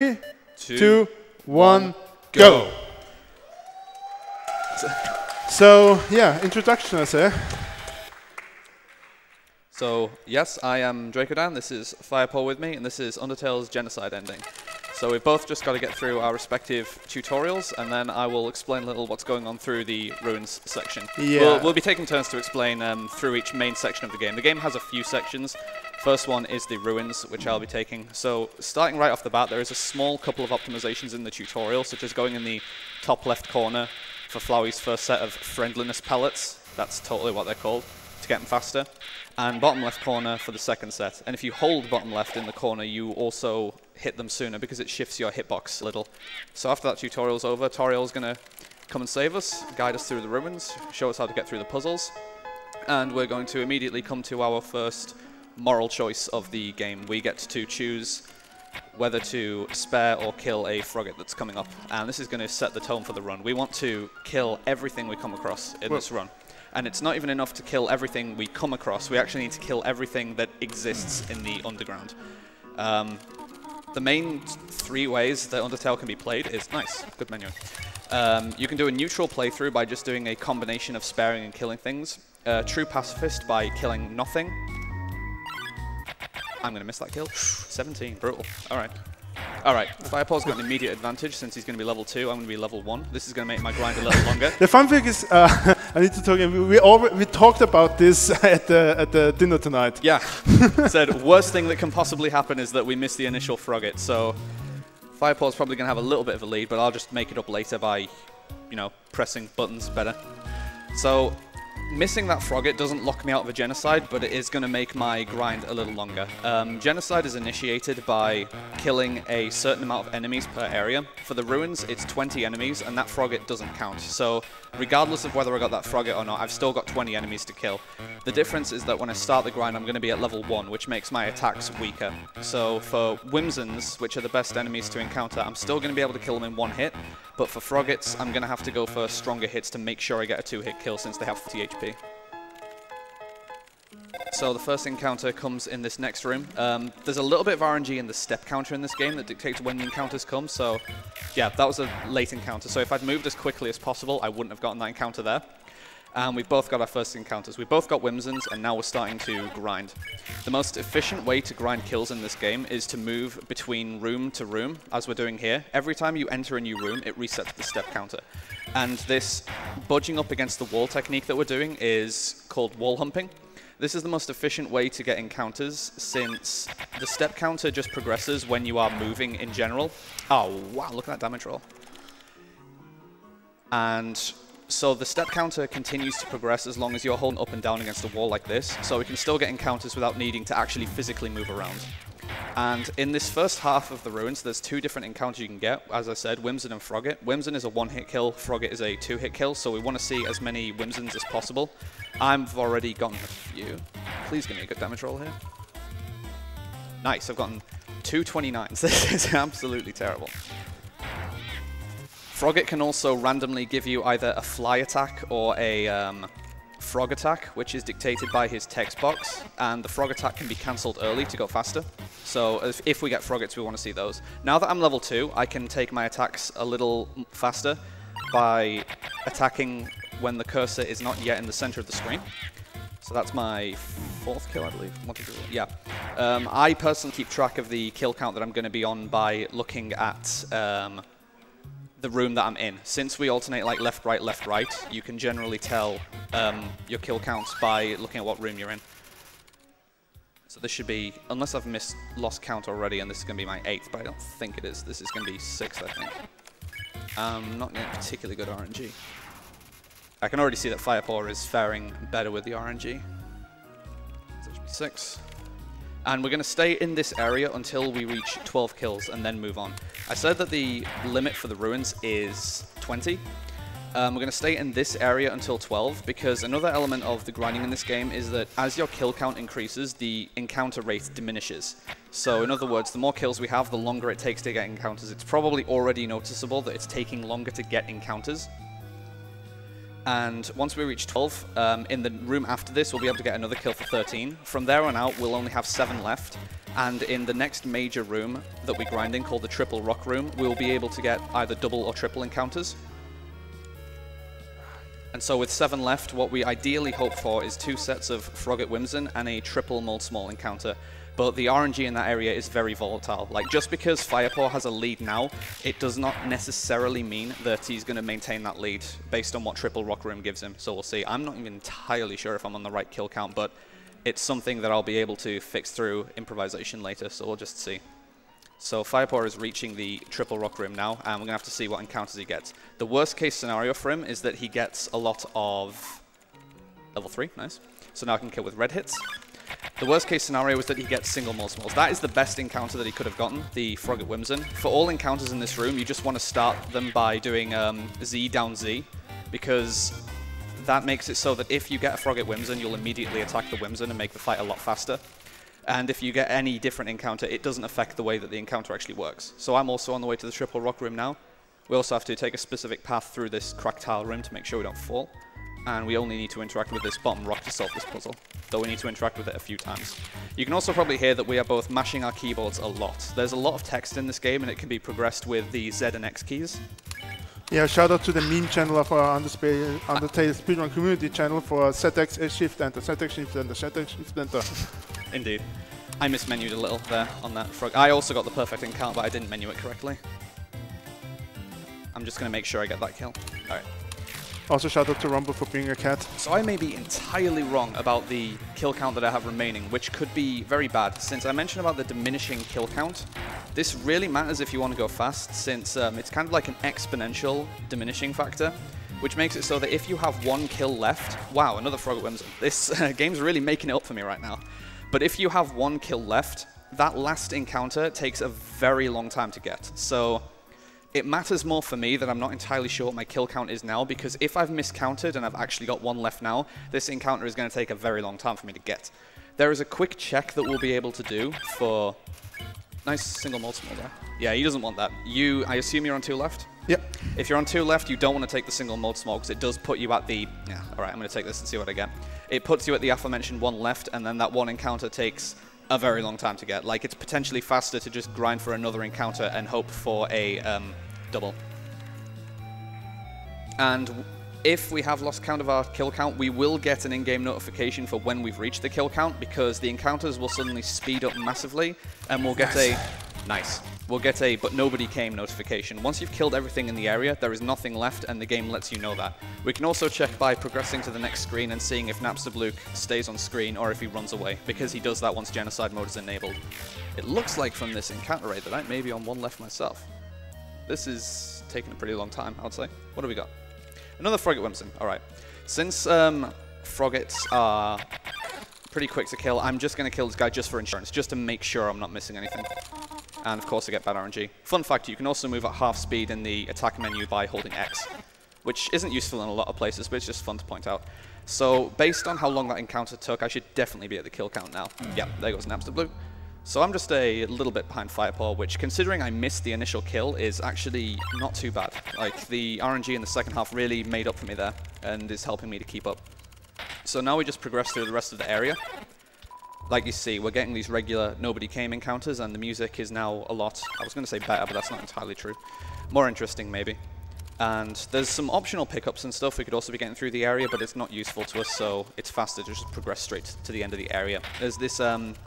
2, 1, go! So, yeah, introduction, I say. So, yes, I am Drakodan, this is Firepaw with me, and this is Undertale's Genocide Ending. So we've both just got to get through our respective tutorials, and then I will explain a little what's going on through the ruins section. Yeah. We'll be taking turns to explain through each main section of the game. The game has a few sections. First one is the ruins, which I'll be taking. So starting right off the bat, there is a small couple of optimizations in the tutorial, such as going in the top left corner for Flowey's first set of Friendliness Pellets. That's totally what they're called, to get them faster. And bottom left corner for the second set. And if you hold bottom left in the corner, you also hit them sooner because it shifts your hitbox a little. So after that tutorial's over, Toriel's going to come and save us, guide us through the ruins, show us how to get through the puzzles. And we're going to immediately come to our first moral choice of the game. We get to choose whether to spare or kill a Froggit that's coming up. And this is going to set the tone for the run. We want to kill everything we come across in this run. And it's not even enough to kill everything we come across. We actually need to kill everything that exists in the underground. The main three ways that Undertale can be played is... Nice, good menu. You can do a neutral playthrough by just doing a combination of sparing and killing things. True pacifist by killing nothing. I'm going to miss that kill. 17, brutal. Alright. Alright, Firepaw's got an immediate advantage since he's going to be level 2, I'm going to be level 1. This is going to make my grind a little longer. The fun thing is, I need to talk. We talked about this at the dinner tonight. Yeah, said worst thing that can possibly happen is that we miss the initial Froggit. So Firepaw's probably going to have a little bit of a lead, but I'll just make it up later by, you know, pressing buttons better. So missing that Froggit doesn't lock me out of a Genocide, but it is going to make my grind a little longer. Genocide is initiated by killing a certain amount of enemies per area. For the ruins, it's 20 enemies, and that Froggit doesn't count. So regardless of whether I got that Froggit or not, I've still got 20 enemies to kill. The difference is that when I start the grind, I'm going to be at level 1, which makes my attacks weaker. So for Whimsons, which are the best enemies to encounter, I'm still going to be able to kill them in one hit, but for Froggits, I'm going to have to go for stronger hits to make sure I get a 2-hit kill since they have 40 HP. So the first encounter comes in this next room. There's a little bit of RNG in the step counter in this game that dictates when the encounters come, so yeah, that was a late encounter. So if I'd moved as quickly as possible, I wouldn't have gotten that encounter there. And we've both got our first encounters. We've both got Whimsons, and now we're starting to grind. The most efficient way to grind kills in this game is to move between room to room, as we're doing here. Every time you enter a new room, it resets the step counter. And this budging up against the wall technique that we're doing is called wall humping. This is the most efficient way to get encounters, since the step counter just progresses when you are moving in general. Oh, wow, look at that damage roll. And so the step counter continues to progress as long as you're holding up and down against a wall like this, so we can still get encounters without needing to actually physically move around. And in this first half of the ruins, there's two different encounters you can get. As I said, Whimson and Froggit. Whimson is a 1-hit kill, Froggit is a 2-hit kill, so we want to see as many Whimsons as possible. I've already gotten a few. Please give me a good damage roll here. Nice, I've gotten 2 29s. This is absolutely terrible. Froggit can also randomly give you either a fly attack or a frog attack, which is dictated by his text box, and the frog attack can be cancelled early to go faster. So if we get Froggits, we want to see those. Now that I'm level 2, I can take my attacks a little faster by attacking when the cursor is not yet in the center of the screen. So that's my 4th kill, I believe. Yeah. I personally keep track of the kill count that I'm going to be on by looking at the room that I'm in. Since we alternate like left, right, you can generally tell your kill counts by looking at what room you're in. So this should be, unless I've lost count already, and this is going to be my 8th, but I don't think it is. This is going to be 6th, I think. Not getting particularly good RNG. I can already see that Firepaw is faring better with the RNG. So it should be 6. And we're going to stay in this area until we reach 12 kills and then move on. I said that the limit for the ruins is 20. We're going to stay in this area until 12, because another element of the grinding in this game is that as your kill count increases, the encounter rate diminishes. So in other words, the more kills we have, the longer it takes to get encounters. It's probably already noticeable that it's taking longer to get encounters. And once we reach 12, in the room after this, we'll be able to get another kill for 13. From there on out, we'll only have 7 left. And in the next major room that we grind in, called the Triple Rock Room, we'll be able to get either double or triple encounters. And so with 7 left, what we ideally hope for is 2 sets of Froggit Whimsun and a triple Mold Small encounter. But the RNG in that area is very volatile. Like, just because Firepaw has a lead now, it does not necessarily mean that he's going to maintain that lead based on what Triple Rock Room gives him. So we'll see. I'm not even entirely sure if I'm on the right kill count, but it's something that I'll be able to fix through improvisation later, so we'll just see. So Firepaw is reaching the Triple Rock Room now, and we're going to have to see what encounters he gets. The worst case scenario for him is that he gets a lot of level 3, nice. So now I can kill with red hits. The worst case scenario is that he gets single Mold Smalls. That is the best encounter that he could have gotten, the Froggit Whimsun. For all encounters in this room, you just want to start them by doing Z down Z, because that makes it so that if you get a Froggit Whimsun, you'll immediately attack the Whimsun and make the fight a lot faster. And if you get any different encounter, it doesn't affect the way that the encounter actually works. So I'm also on the way to the Triple Rock Room now. We also have to take a specific path through this cracked tile room to make sure we don't fall. And we only need to interact with this bottom rock to solve this puzzle, though we need to interact with it a few times. You can also probably hear that we are both mashing our keyboards a lot. There's a lot of text in this game, and it can be progressed with the Z and X keys. Yeah, shout out to the meme channel of our Undertale Speedrun community channel for ZX Shift Enter, ZX Shift Enter, ZX Shift Enter. Indeed. I mismenued a little there on that frog. I also got the perfect encounter, but I didn't menu it correctly. I'm just going to make sure I get that kill. All right. Also shout out to Rumble for being a cat. So I may be entirely wrong about the kill count that I have remaining, which could be very bad. Since I mentioned about the diminishing kill count, this really matters if you want to go fast, since it's kind of like an exponential diminishing factor, which makes it so that if you have 1 kill left... Wow, another Froggit Whimsun. This game's really making it up for me right now. But if you have 1 kill left, that last encounter takes a very long time to get. So it matters more for me that I'm not entirely sure what my kill count is now, because if I've miscounted and I've actually got 1 left now, this encounter is going to take a very long time for me to get. There is a quick check that we'll be able to do for... Nice single Mold Small there. Yeah, he doesn't want that. I assume you're on 2 left? Yep. If you're on 2 left, you don't want to take the single Mold Small, because it does put you at the... Yeah, alright, I'm going to take this and see what I get. It puts you at the aforementioned 1 left, and then that 1 encounter takes a very long time to get. Like, it's potentially faster to just grind for another encounter and hope for a double. And if we have lost count of our kill count, we will get an in-game notification for when we've reached the kill count, because the encounters will suddenly speed up massively, and we'll get we'll get a but nobody came notification. Once you've killed everything in the area, there is nothing left, and the game lets you know that. We can also check by progressing to the next screen and seeing if Napstabluke stays on screen or if he runs away, because he does that once Genocide mode is enabled. It looks like from this encounter rate that I may be on 1 left myself. This is taking a pretty long time, I would say. What do we got? Another Froggit Whimsun. Alright. Since Froggits are pretty quick to kill, I'm just going to kill this guy just for insurance, just to make sure I'm not missing anything. And of course I get bad RNG. Fun fact, you can also move at half speed in the attack menu by holding X, which isn't useful in a lot of places, but it's just fun to point out. So based on how long that encounter took, I should definitely be at the kill count now. Yeah, there goes Napstabluke. So I'm just a little bit behind Firepaw, which, considering I missed the initial kill, is actually not too bad. Like, the RNG in the second half really made up for me there, and is helping me to keep up. So now we just progress through the rest of the area. Like you see, we're getting these regular nobody came encounters, and the music is now a lot, I was going to say better, but that's not entirely true. More interesting, maybe. And there's some optional pickups and stuff we could also be getting through the area, but it's not useful to us, so it's faster to just progress straight to the end of the area. There's this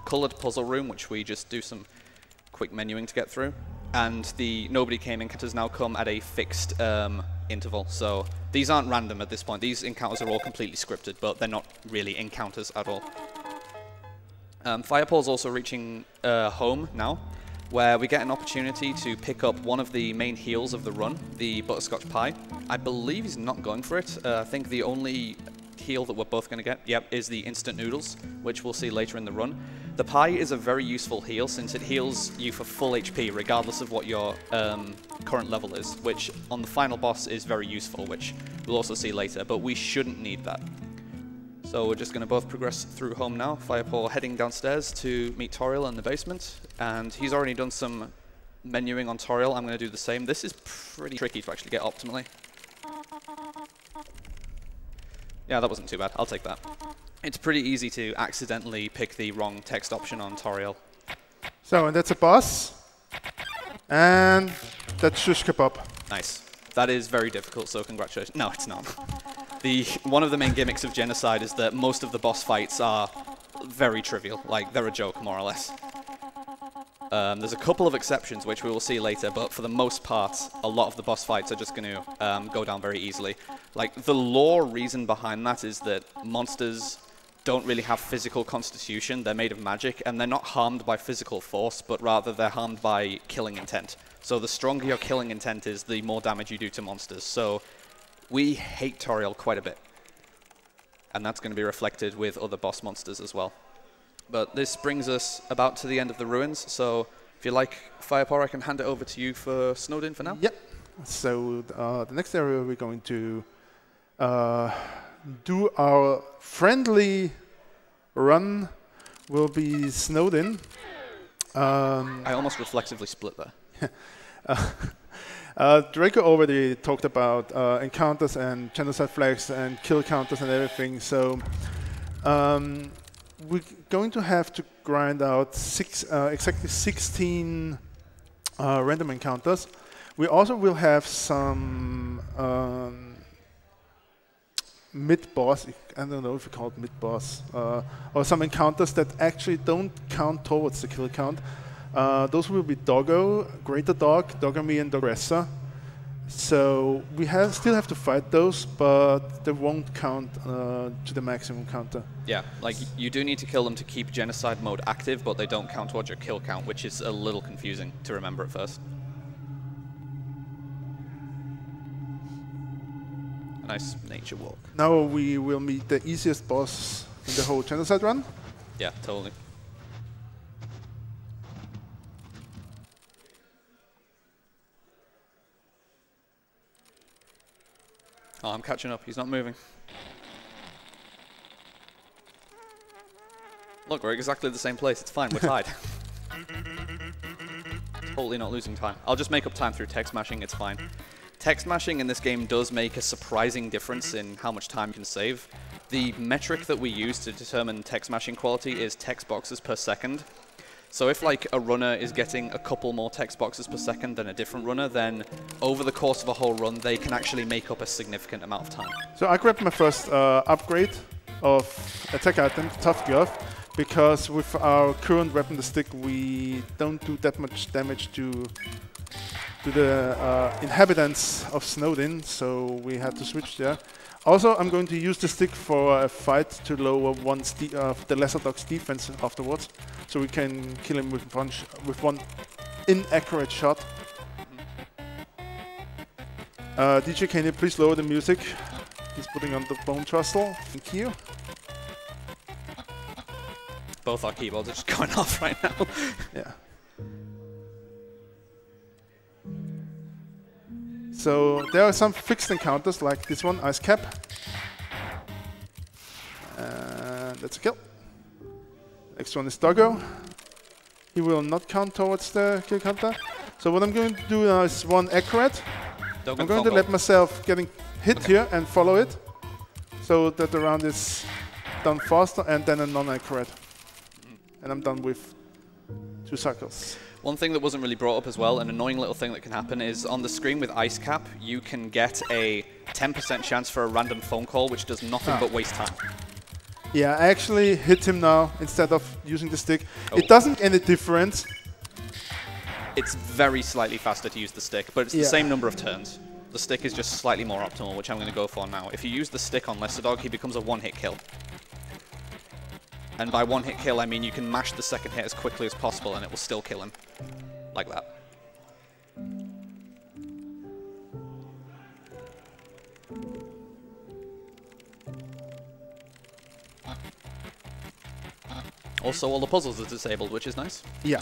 coloured puzzle room, which we just do some quick menuing to get through. And the nobody came encounters now come at a fixed interval, so these aren't random at this point. These encounters are all completely scripted, but they're not really encounters at all. Firepaw's also reaching home now, where we get an opportunity to pick up one of the main heals of the run, the Butterscotch Pie. I believe he's not going for it. I think the only heal that we're both going to get, yep, is the Instant Noodles, which we'll see later in the run. The Pie is a very useful heal, since it heals you for full HP, regardless of what your current level is, which on the final boss is very useful, which we'll also see later, but we shouldn't need that. So we're just going to both progress through home now. Firepaw heading downstairs to meet Toriel in the basement, and he's already done some menuing on Toriel. I'm going to do the same. This is pretty tricky to actually get optimally. Yeah, that wasn't too bad. I'll take that. It's pretty easy to accidentally pick the wrong text option on Toriel. So, and that's a boss. And that's shish kebab. Nice. That is very difficult, so congratulations. No, it's not. One of the main gimmicks of Genocide is that most of the boss fights are very trivial. Like, they're a joke, more or less. There's a couple of exceptions, which we will see later, but for the most part, a lot of the boss fights are just going to go down very easily. Like, the lore reason behind that is that monsters don't really have physical constitution. They're made of magic, and they're not harmed by physical force, but rather they're harmed by killing intent. So the stronger your killing intent is, the more damage you do to monsters. So we hate Toriel quite a bit. And that's going to be reflected with other boss monsters as well. But this brings us about to the end of the ruins. So if you like Firepaw, I can hand it over to you for Snowed-In for now. Yep. So the next area we're going to do our friendly run will be Snowed-In. I almost reflexively split there. Draco already talked about encounters and genocide flags and kill counters and everything. So we're going to have to grind out exactly 16 random encounters. We also will have some mid-boss, I don't know if you call it mid-boss, or some encounters that actually don't count towards the kill count. Those will be Doggo, Greater Dog, Dogami, and Dogressa. So we still have to fight those, but they won't count to the maximum counter. Yeah, like you do need to kill them to keep Genocide mode active, but they don't count towards your kill count, which is a little confusing to remember at first. A nice nature walk. Now we will meet the easiest boss in the whole Genocide run. Yeah, totally. Oh, I'm catching up. He's not moving. Look, we're exactly the same place. It's fine. We're tied. Totally not losing time. I'll just make up time through text mashing. It's fine. Text mashing in this game does make a surprising difference in how much time you can save. The metric that we use to determine text mashing quality is text boxes per second. So if like a runner is getting a couple more text boxes per second than a different runner, then over the course of a whole run, they can actually make up a significant amount of time. So I grabbed my first upgrade of attack item, Tough Glove, because with our current weapon, the stick, we don't do that much damage to the inhabitants of Snowed-In, so we had to switch there. Also, I'm going to use the stick for a fight to lower the Lesser Dog's defense afterwards, so we can kill him with one inaccurate shot. DJ, can you please lower the music? He's putting on the bone thrustle. Thank you. Both our keyboards are just going off right now. Yeah. So there are some fixed encounters like this one, Ice Cap. And that's a kill. Next one is Doggo. He will not count towards the kill counter. So what I'm going to do now is one accurate. I'm going to let myself getting hit here and follow it, so that the round is done faster, and then a non-accurate. And I'm done with 2 cycles. One thing that wasn't really brought up as well, an annoying little thing that can happen, is on the screen with Ice Cap, you can get a 10% chance for a random phone call, which does nothing but waste time. Yeah, I actually hit him now instead of using the stick. Oh. It doesn't make any difference. It's very slightly faster to use the stick, but it's the same number of turns. The stick is just slightly more optimal, which I'm going to go for now. If you use the stick on Lesser Dog, he becomes a one-hit kill. And by one-hit kill, I mean you can mash the second hit as quickly as possible and it will still kill him. Like that. Also, all the puzzles are disabled, which is nice. Yeah.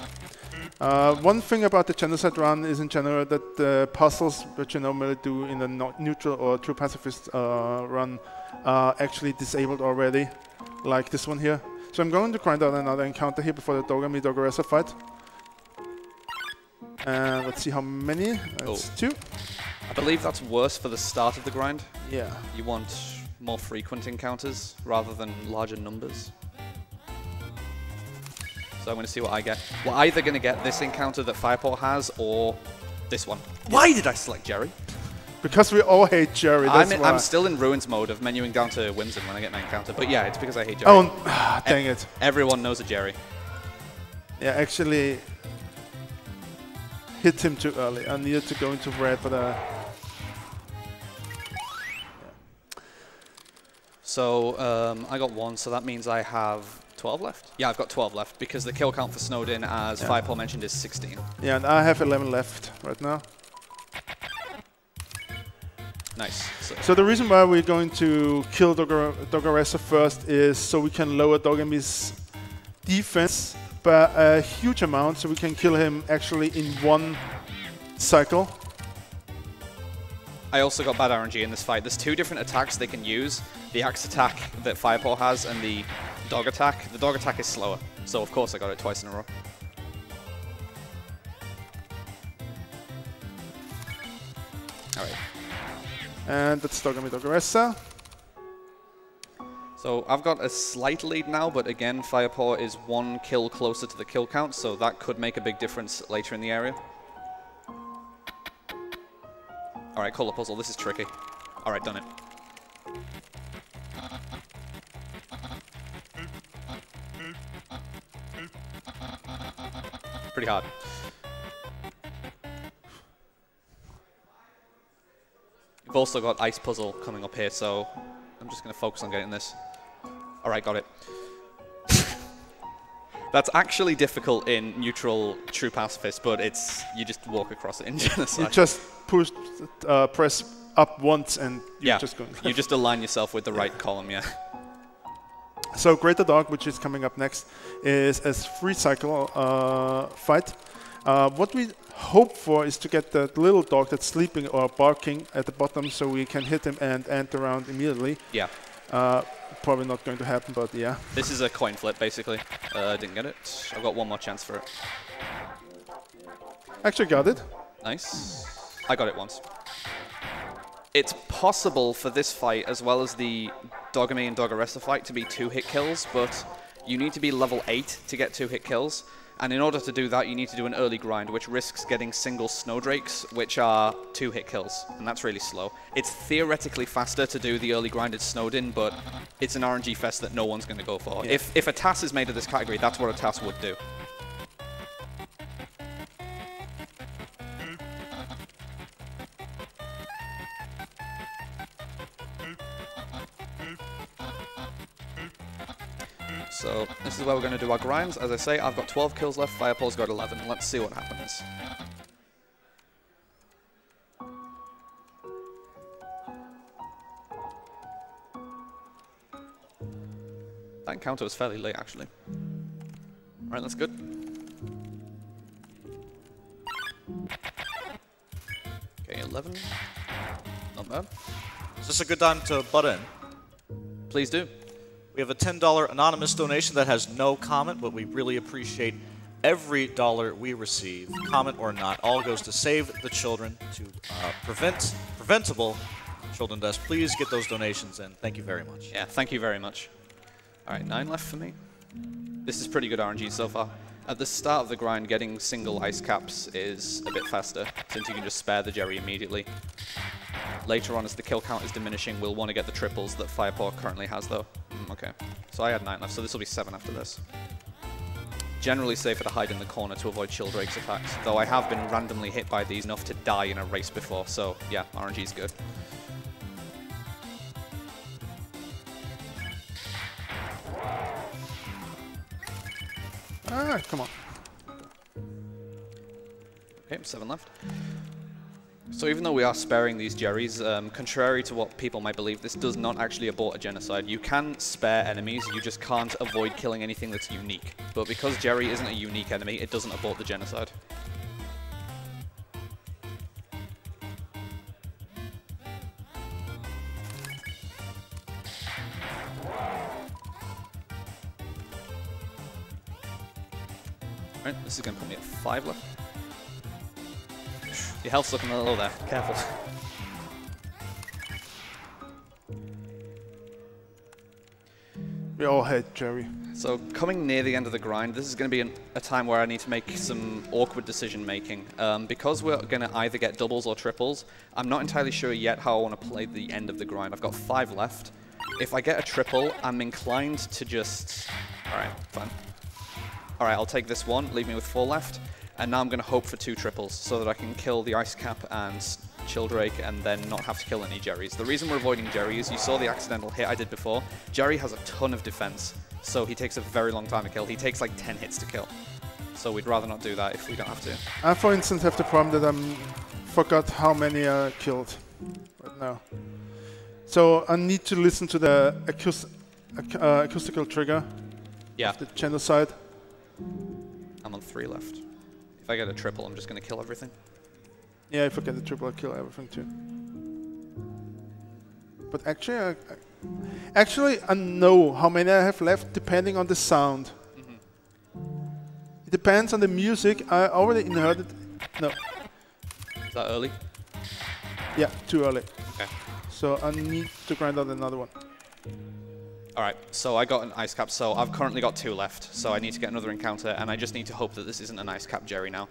One thing about the Genocide run is in general that the puzzles, which you normally do in a neutral or true pacifist run, are actually disabled already, like this one here. So I'm going to grind out another encounter here before the Dogami Dogoressa fight. And let's see how many. That's 2. I believe that's worse for the start of the grind. Yeah. You want more frequent encounters rather than larger numbers. So I'm going to see what I get. We're either going to get this encounter that Firepaw has or this one. Why did I select Jerry? Because we all hate Jerry. I'm still in Ruins mode of menuing down to Whimsun when I get my encounter. But yeah, it's because I hate Jerry. Oh, dang it. Everyone knows a Jerry. Yeah, actually hit him too early. I needed to go into red, but yeah. So I got 1, so that means I have 12 left? Yeah, I've got 12 left because the kill count for Snowed-In, as Firepaw mentioned, is 16. Yeah, and I have 11 left right now. Nice. So the reason why we're going to kill Doggeressa first is so we can lower Dogami's defense by a huge amount, so we can kill him actually in one cycle. I also got bad RNG in this fight. There's 2 different attacks they can use. The axe attack that Firepaw has and the dog attack. The dog attack is slower, so of course I got it twice in a row. Alright. And that's Doggeressa. So I've got a slight lead now, but again, Firepaw is 1 kill closer to the kill count, so that could make a big difference later in the area. Alright, color puzzle, this is tricky. Alright, done it. Pretty hard. We've also got ice puzzle coming up here, so I'm just going to focus on getting this. Alright, got it. That's actually difficult in neutral true pacifist, but it's you just walk across it in Genocide. You just press up once and you're just going. You just align yourself with the right column, yeah. So Greater Dog, which is coming up next, is a 3-cycle fight. What we hope for is to get that little dog that's sleeping or barking at the bottom, so we can hit him and end the round immediately. Yeah. Probably not going to happen, but yeah. This is a coin flip, basically. Didn't get it. I've got 1 more chance for it. Actually got it. Nice. I got it once. It's possible for this fight, as well as the Dogami and Doggeressa fight, to be 2-hit kills, but you need to be level 8 to get 2-hit kills. And in order to do that, you need to do an early grind, which risks getting single Snowdrakes, which are 2-hit kills, and that's really slow. It's theoretically faster to do the early grinded Snowed-In, but it's an RNG fest that no one's going to go for. Yeah. If a TAS is made of this category, that's what a TAS would do. So this is where we're going to do our grinds. As I say, I've got 12 kills left, Firepaw's got 11. Let's see what happens. That encounter was fairly late, actually. Alright, that's good. Okay, 11. Not bad. Is this a good time to butt in? Please do. We have a $10 anonymous donation that has no comment, but we really appreciate every dollar we receive, comment or not. All goes to save the children, to preventable children deaths. Please get those donations in. Thank you very much. Yeah, thank you very much. Alright, 9 left for me. This is pretty good RNG so far. At the start of the grind, getting single ice caps is a bit faster, since you can just spare the Jerry immediately. Later on, as the kill count is diminishing, we'll want to get the triples that Firepaw currently has, though. Okay, so I had 9 left, so this will be 7 after this. Generally safer to hide in the corner to avoid Chilldrake's attacks, though I have been randomly hit by these enough to die in a race before, so yeah, RNG's good. Alright, come on. Okay, 7 left. So even though we are sparing these Jerrys, contrary to what people might believe, this does not actually abort a genocide. You can spare enemies, you just can't avoid killing anything that's unique. But because Jerry isn't a unique enemy, it doesn't abort the genocide. Alright, this is going to put me at 5 left. Your health's looking a little there. Careful. We all hate Jerry. So coming near the end of the grind, this is going to be a time where I need to make some awkward decision making. Because we're going to either get doubles or triples, I'm not entirely sure yet how I want to play the end of the grind. I've got 5 left. If I get a triple, I'm inclined to just... Alright, fine. Alright, I'll take this one, leave me with 4 left. And now I'm going to hope for 2 triples so that I can kill the Ice Cap and Childrake and then not have to kill any Jerrys. The reason we're avoiding Jerry is you saw the accidental hit I did before. Jerry has a ton of defense, so he takes a very long time to kill. He takes like 10 hits to kill. So we'd rather not do that if we don't have to. I, for instance, have the problem that I forgot how many I killed right now. So I need to listen to the acoustical trigger. Yeah. Of the Genocide. I'm on 3 left. If I get a triple, I'm just going to kill everything. Yeah, if I get the triple, I'll kill everything too. But actually, I know how many I have left depending on the sound. It depends on the music. I already inherited. No. Is that early? Yeah, too early. Okay. So I need to grind out another one. Alright, so I got an Ice Cap, so I've currently got 2 left. So I need to get another encounter, and I just need to hope that this isn't an Ice Cap Jerry now.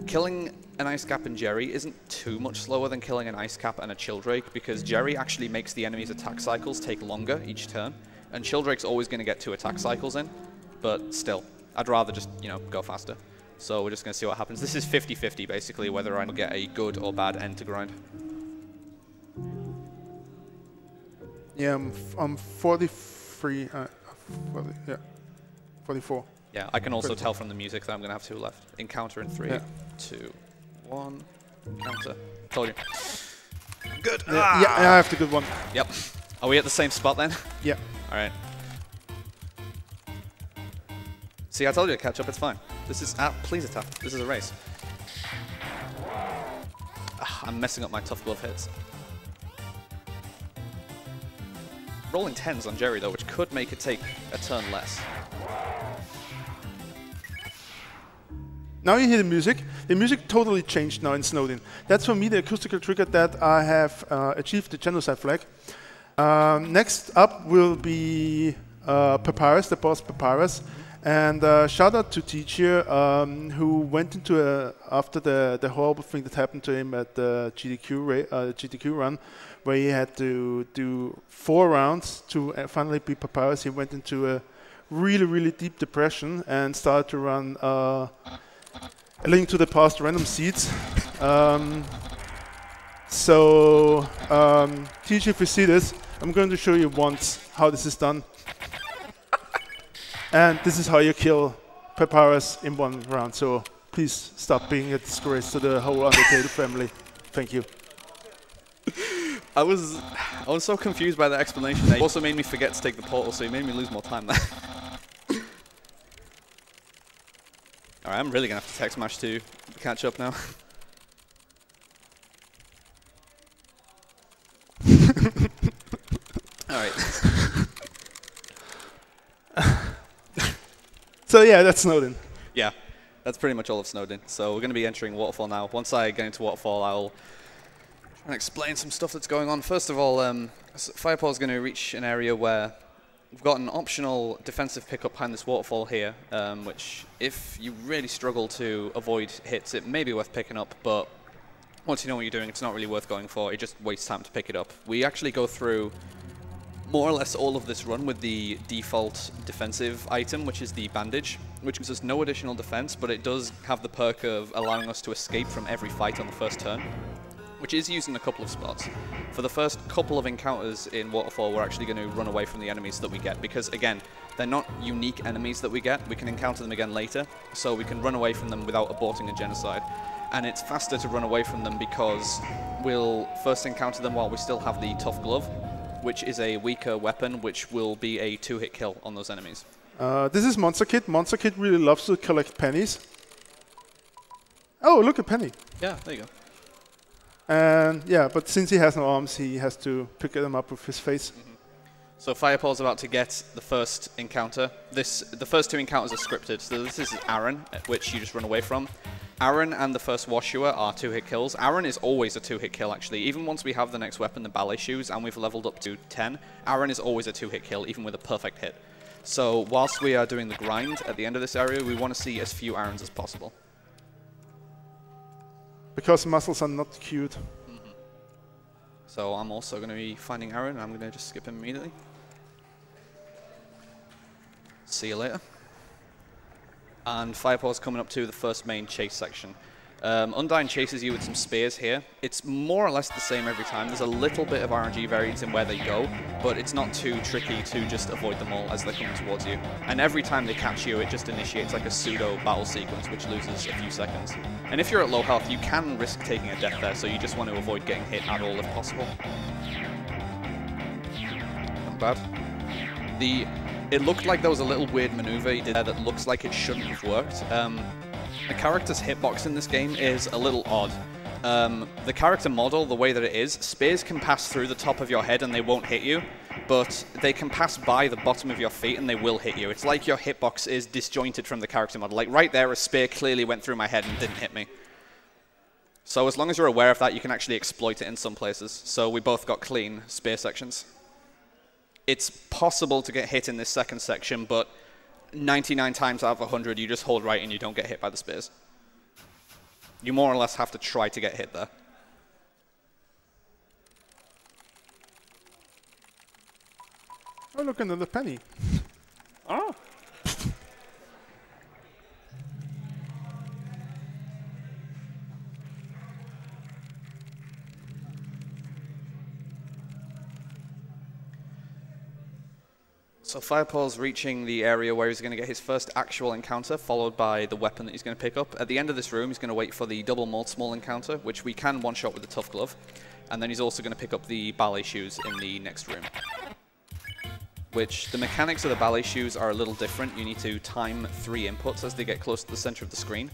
Killing an Ice Cap and Jerry isn't too much slower than killing an Ice Cap and a Childrake, because Jerry actually makes the enemy's attack cycles take longer each turn, and Childrake's always going to get 2 attack cycles in, but still, I'd rather just, you know, go faster. So we're just going to see what happens. This is 50-50, basically, whether I get a good or bad end to grind. Yeah, I'm 43, 40, yeah, 44. Yeah, I can also tell from the music that I'm going to have 2 left. Encounter in 3, 2, 1. Encounter. Told you. Good. Yeah, yeah, I have the good one. Yep. Are we at the same spot then? Yeah. All right. See, I told you to catch up. It's fine. This is... please attack. This is a race. I'm messing up my tough glove hits. Rolling 10s on Jerry, though, which could make it take a turn less. Now you hear the music. The music totally changed now in Snowdin. That's for me the acoustical trigger that I have achieved the Genocide flag. Next up will be Papyrus, the boss Papyrus. And shout out to Teacher, who went into after the horrible thing that happened to him at the GTQ run, where he had to do 4 rounds to finally be Papyrus. He went into a really, really deep depression and started to run A Link to the Past random seeds. Teacher, if you see this, I'm going to show you once how this is done. And this is how you kill Papyrus in 1 round. So please stop being a disgrace to the whole Undertale family. Thank you. I was so confused by the explanation. It also made me forget to take the portal, so it made me lose more time there. Alright, I'm really going to have to text Smash to catch up now. Alright. So yeah, that's Snowdin. Yeah, that's pretty much all of Snowdin. So we're going to be entering Waterfall now. Once I get into Waterfall, I'll try and explain some stuff that's going on. First of all, Firepaw is going to reach an area where we've got an optional defensive pickup behind this waterfall here, which if you really struggle to avoid hits, it may be worth picking up, but once you know what you're doing, it's not really worth going for. It just wastes time to pick it up. We actually go through more or less all of this run with the default defensive item, which is the bandage, which gives us no additional defense, but it does have the perk of allowing us to escape from every fight on the first turn, which is used in a couple of spots. For the first couple of encounters in Waterfall, we're actually going to run away from the enemies that we get, because again, they're not unique enemies that we get. We can encounter them again later, so we can run away from them without aborting a genocide. And it's faster to run away from them because we'll first encounter them while we still have the Tough Glove, which is a weaker weapon, which will be a 2-hit kill on those enemies. This is Monster Kid. Monster Kid really loves to collect pennies. Oh, look, a penny. Yeah, there you go. And yeah, but since he has no arms, he has to pick them up with his face. Mm-hmm. So Firepaw's about to get the first encounter. The first 2 encounters are scripted. So this is Aaron, which you just run away from. Aaron and the first Washer are 2-hit kills. Aaron is always a 2-hit kill, actually. Even once we have the next weapon, the ballet shoes, and we've leveled up to 10, Aaron is always a 2-hit kill, even with a perfect hit. So whilst we are doing the grind at the end of this area, we want to see as few irons as possible. Because muscles are not cute. So I'm also going to be finding Aaron, and I'm going to just skip him immediately. See you later. And Firepaw's coming up to the first main chase section. Undyne chases you with some spears here. It's more or less the same every time. There's a little bit of RNG variance in where they go, but it's not too tricky to just avoid them all as they're coming towards you. And every time they catch you, it just initiates like a pseudo battle sequence, which loses a few seconds. And if you're at low health, you can risk taking a death there, so you just want to avoid getting hit at all if possible. Not bad. It looked like there was a little weird maneuver he did there that looks like it shouldn't have worked. The character's hitbox in this game is a little odd. The character model, the way that it is, spears can pass through the top of your head and they won't hit you, but they can pass by the bottom of your feet and they will hit you. It's like your hitbox is disjointed from the character model. Like right there, a spear clearly went through my head and didn't hit me. So as long as you're aware of that, you can actually exploit it in some places. So we both got clean spear sections. It's possible to get hit in this second section, but 99 times out of 100, you just hold right and you don't get hit by the spears. You more or less have to try to get hit there. Oh, look, another penny. Oh. So Firepaw's reaching the area where he's going to get his first actual encounter, followed by the weapon that he's going to pick up. At the end of this room, he's going to wait for the double mold small encounter, which we can one-shot with the tough glove. And then he's also going to pick up the ballet shoes in the next room. Which, the mechanics of the ballet shoes are a little different. You need to time 3 inputs as they get close to the center of the screen.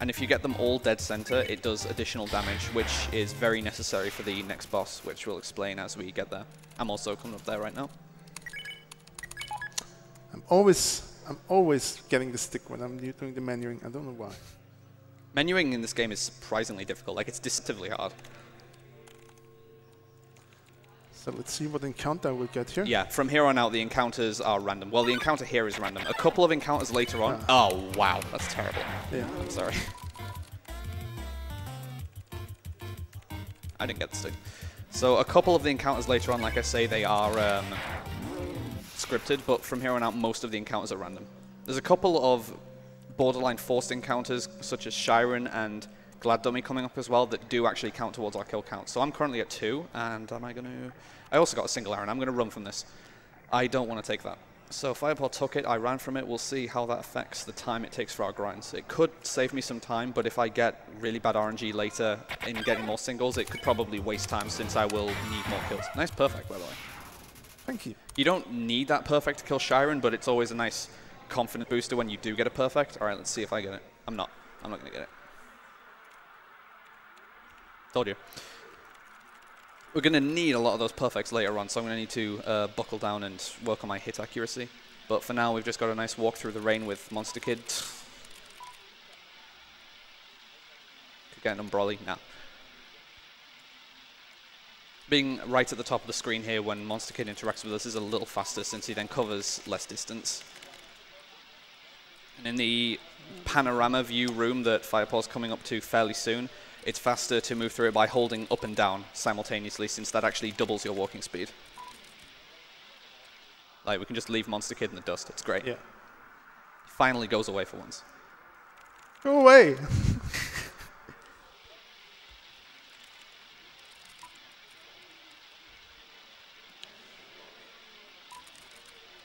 And if you get them all dead center, it does additional damage, which is very necessary for the next boss, which we'll explain as we get there. I'm also coming up there right now. I'm always getting the stick when I'm doing the menuing. I don't know why. Menuing in this game is surprisingly difficult. Like, it's deceptively hard. So let's see what encounter we'll get here. Yeah, from here on out, the encounters are random. Well, the encounter here is random. A couple of encounters later on. Oh, wow. That's terrible. Yeah. Sorry. I didn't get the stick. So a couple of the encounters later on, like I say, they are scripted, but from here on out, most of the encounters are random. There's a couple of borderline forced encounters, such as Shiren and Glad Dummy coming up as well, that do actually count towards our kill count. So I'm currently at 2, and am I going to... I also got a single Aaron. I'm going to run from this. I don't want to take that. So Firepaw took it, I ran from it. We'll see how that affects the time it takes for our grinds. It could save me some time, but if I get really bad RNG later in getting more singles, it could probably waste time since I will need more kills. Nice perfect, by the way. Thank you. You don't need that perfect to kill Shiren, but it's always a nice confidence booster when you do get a perfect. All right, let's see if I get it. I'm not going to get it. Told you. We're going to need a lot of those perfects later on, so I'm going to need to buckle down and work on my hit accuracy. But for now, we've just got a nice walk through the rain with Monster Kid. Could get an Umbrella. Nah. Being right at the top of the screen here when Monster Kid interacts with us is a little faster since he then covers less distance. And in the panorama view room that Firepaw's coming up to fairly soon, it's faster to move through it by holding up and down simultaneously, since that actually doubles your walking speed. Like, we can just leave Monster Kid in the dust. It's great. Yeah. Finally goes away for once. Go away!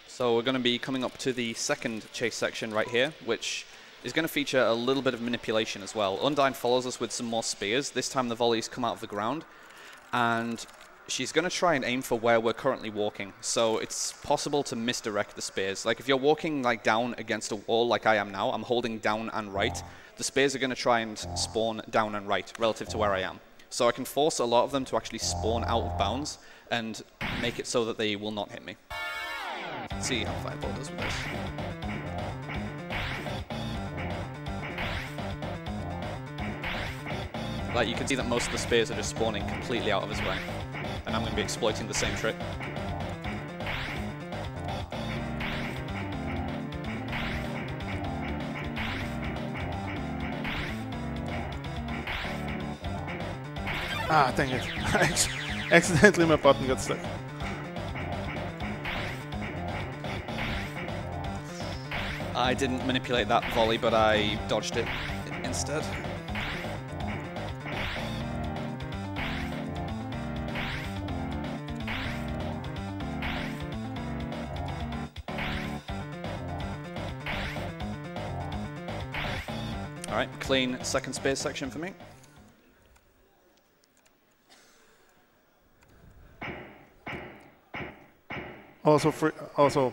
So we're going to be coming up to the second chase section right here, which is going to feature a little bit of manipulation as well. Undyne follows us with some more spears. This time the volleys come out of the ground, and she's going to try and aim for where we're currently walking. So it's possible to misdirect the spears. Like if you're walking like down against a wall like I am now, I'm holding down and right, the spears are going to try and spawn down and right relative to where I am. So I can force a lot of them to actually spawn out of bounds and make it so that they will not hit me. Let's see how Firepaw does with this. Like, you can see that most of the spears are just spawning completely out of his way. And I'm going to be exploiting the same trick. Ah, dang it. Accidentally my button got stuck. I didn't manipulate that volley, but I dodged it instead. All right, clean second space section for me. Also,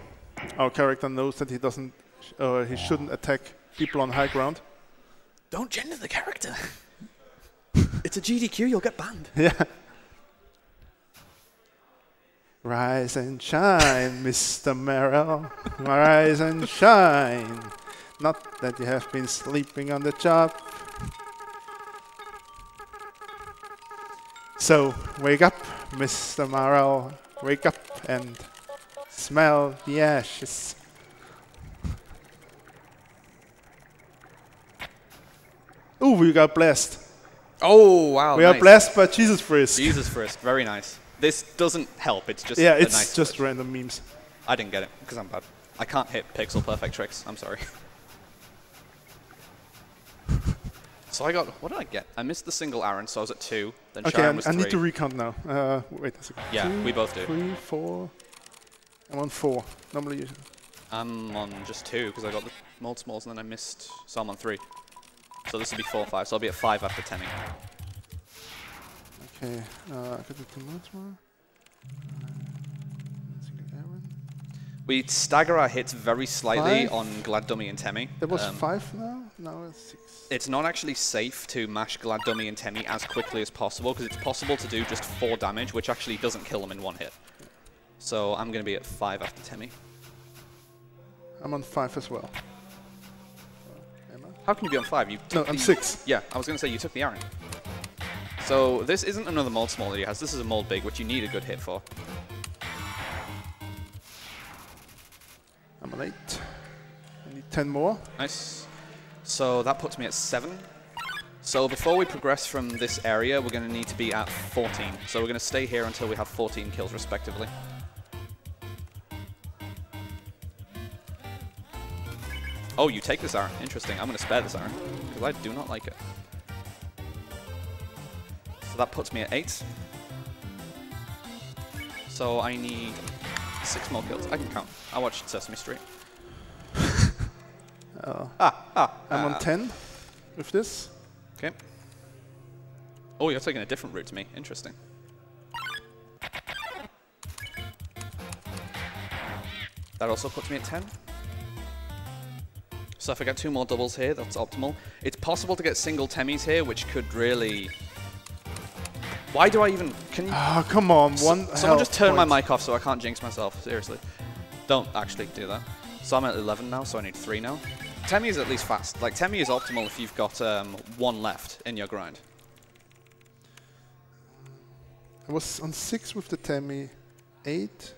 our character knows that he doesn't, he shouldn't attack people on high ground. Don't gender the character. It's a GDQ, you'll get banned. Yeah. Rise and shine, Mr. Merrill. Rise and shine. Not that you have been sleeping on the job. So, wake up, Mr. Merrill. Wake up and smell the ashes. Ooh, we got blessed. Oh, wow. We are blessed by Jesus Frisk. Jesus Frisk, very nice. This doesn't help, it's just yeah, a it's nice just touch. random memes. I didn't get it, because I'm bad. I can't hit pixel perfect tricks, I'm sorry. So I got, what did I get? I missed the single Aaron, so I was at 2, then Okay, Sharon was 3. I need to recount now. Wait a second. Yeah, 2, we both do. 3, 4. I'm on 4. Normally, I'm on just 2, because I got the mold smalls and then I missed, so I'm on 3. So this will be 4, 5, so I'll be at 5 after 10. Okay, I got the 2 modes more. We stagger our hits very slightly 5? on Glad Dummy and Temmie. There was 5 now? Now it's 6. It's not actually safe to mash Glad Dummy and Temmie as quickly as possible, because it's possible to do just 4 damage, which actually doesn't kill them in 1 hit. So I'm going to be at 5 after Temmie. I'm on 5 as well. How can you be on 5? You No, I'm 6. Yeah, I was going to say you took the Aaron. So this isn't another mold small that he has. This is a mold big, which you need a good hit for. I'm on 8. I need 10 more. Nice. So that puts me at 7. So before we progress from this area, we're going to need to be at 14. So we're going to stay here until we have 14 kills respectively. Oh, you take this Aaron. Interesting. I'm going to spare this Aaron, because I do not like it. So that puts me at 8. So I need 6 more kills. I can count. I watched Sesame Street. I'm on 10 with this. Okay. Oh, you're taking a different route to me. Interesting. That also puts me at 10. So if I get 2 more doubles here, that's optimal. It's possible to get single Temmies here, which could really... Why do I even... Can you... Oh, come on. Someone just turn my mic off so I can't jinx myself. Seriously. Don't actually do that. So I'm at 11 now, so I need 3 now. Temmie is at least fast. Like, Temmie is optimal if you've got 1 left in your grind. I was on 6 with the Temmie. 8,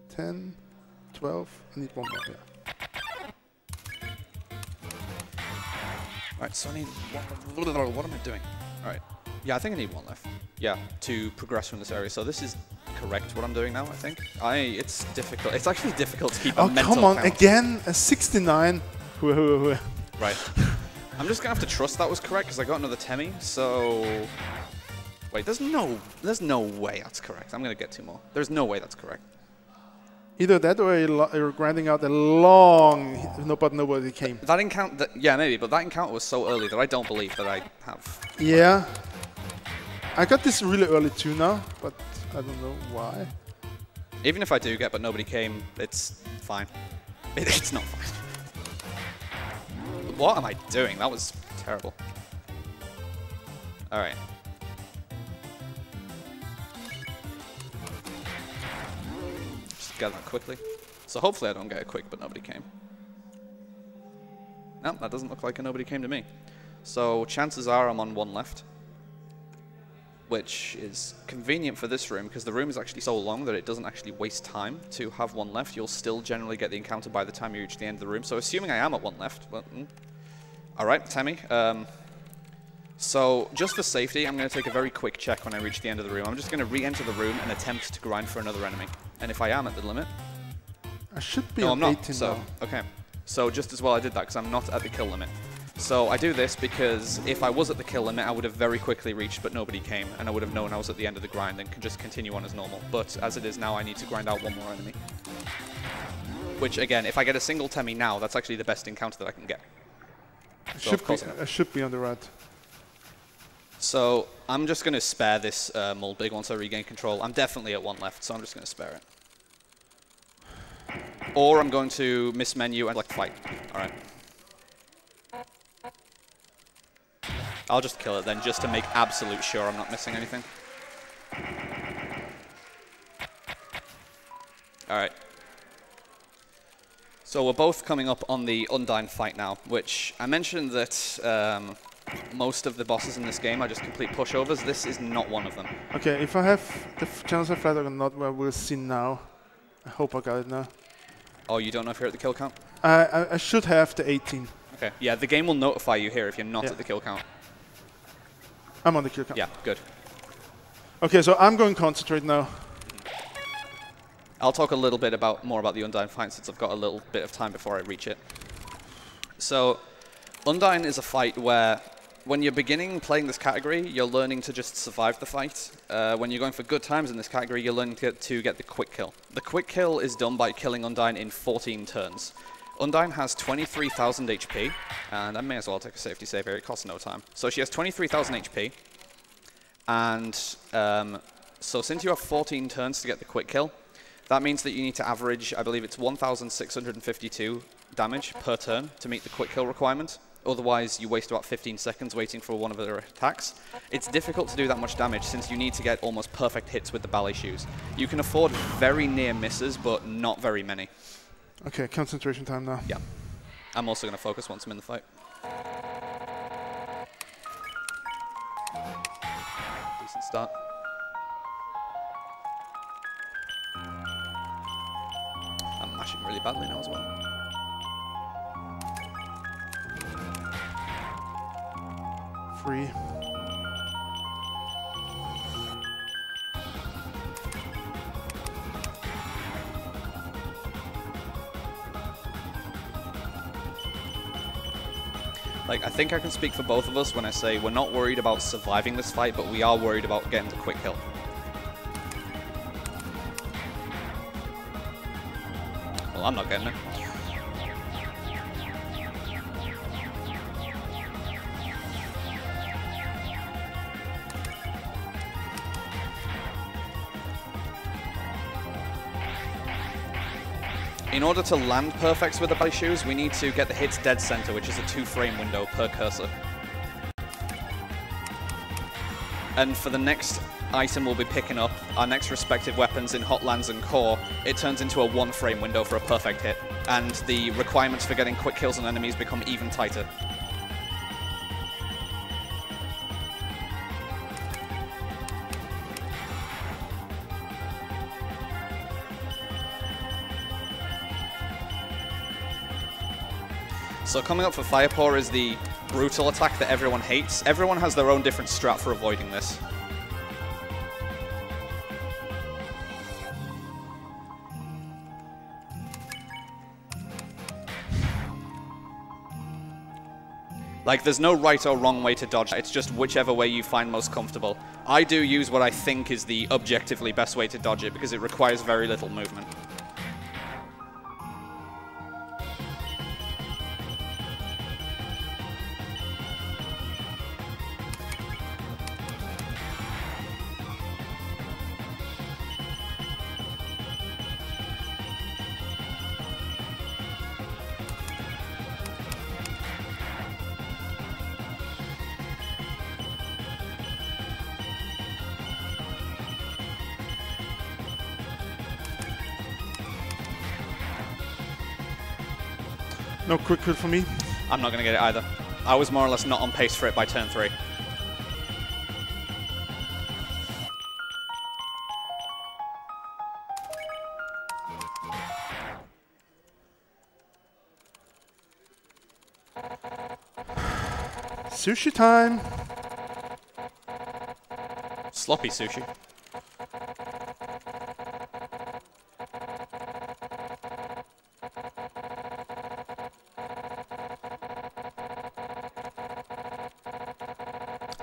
10, 12. I need 1 more, yeah. Alright, so I need one. What am I doing? Alright. Yeah, I think I need 1 left. Yeah, to progress from this area. So this is correct what I'm doing now, I think. It's difficult. It's actually difficult to keep a mental come on, count. again, a 69. Right. I'm just gonna have to trust that was correct because I got another Temmie. So wait, there's no way that's correct. I'm gonna get 2 more. There's no way that's correct. Either that or you're grinding out a long, but nobody came. That encounter, yeah, maybe, but that encounter was so early that I don't believe that I have. Yeah. I got this really early too now, but I don't know why. Even if I do get but nobody came, it's fine. It's not fine. What am I doing? That was terrible. Alright. Just get that quickly. So hopefully I don't get it quick, but nobody came. No, that doesn't look like nobody came to me. So chances are I'm on 1 left. Which is convenient for this room, because the room is actually so long that it doesn't actually waste time to have 1 left. You'll still generally get the encounter by the time you reach the end of the room. So assuming I am at 1 left, but... Alright, Temmie. So, just for safety, I'm going to take a very quick check when I reach the end of the room. I'm just going to re-enter the room and attempt to grind for another enemy. And if I am at the limit... I should be no, on I'm not. 18 So, now. okay. So, just as well I did that, because I'm not at the kill limit. So, I do this because if I was at the kill limit, I would have very quickly reached, but nobody came. And I would have known I was at the end of the grind and could just continue on as normal. But as it is now, I need to grind out one more enemy. Which, again, if I get a single Temmie now, that's actually the best encounter that I can get. So I should be on the red. So I'm just going to spare this mold big once I regain control. I'm definitely at one left, so I'm just going to spare it. Or I'm going to miss menu and like fight. All right. I'll just kill it then, just to make absolute sure I'm not missing anything. All right. So we're both coming up on the Undyne fight now, which I mentioned that most of the bosses in this game are just complete pushovers. This is not one of them. Okay, if I have the Genocide flag or not, well, we'll see now. I hope I got it now. Oh, you don't know if you're at the kill count? I should have the 18. Okay, yeah, the game will notify you here if you're not at the kill count. I'm on the kill count. Yeah, good. Okay, so I'm going to concentrate now. I'll talk a little bit more about the Undyne fight since I've got a little bit of time before I reach it. So, Undyne is a fight where, when you're beginning playing this category, you're learning to just survive the fight. When you're going for good times in this category, you're learning to get the quick kill. The quick kill is done by killing Undyne in 14 turns. Undyne has 23,000 HP, and I may as well take a safety save here, it costs no time. So she has 23,000 HP, and so since you have 14 turns to get the quick kill, that means that you need to average, I believe it's 1,652 damage per turn to meet the quick kill requirement. Otherwise, you waste about 15 seconds waiting for one of their attacks. It's difficult to do that much damage since you need to get almost perfect hits with the ballet shoes. You can afford very near misses, but not very many. Okay, concentration time now. Yeah. I'm also going to focus once I'm in the fight. Decent start. I'm mashing really badly now as well. Free. Like, I think I can speak for both of us when I say we're not worried about surviving this fight, but we are worried about getting the quick kill. Well, I'm not getting it. In order to land perfects with the ballet shoes, we need to get the hits dead center, which is a 2-frame window per cursor. And for the next item we'll be picking up, our next respective weapons in Hotlands and Core, it turns into a 1-frame window for a perfect hit. And the requirements for getting quick kills on enemies become even tighter. So coming up for Firepaw is the brutal attack that everyone hates. Everyone has their own different strat for avoiding this. Like, there's no right or wrong way to dodge. It's just whichever way you find most comfortable. I do use what I think is the objectively best way to dodge it because it requires very little movement. No quick kill for me. I'm not going to get it either. I was more or less not on pace for it by turn 3. Sushi time. Sloppy sushi.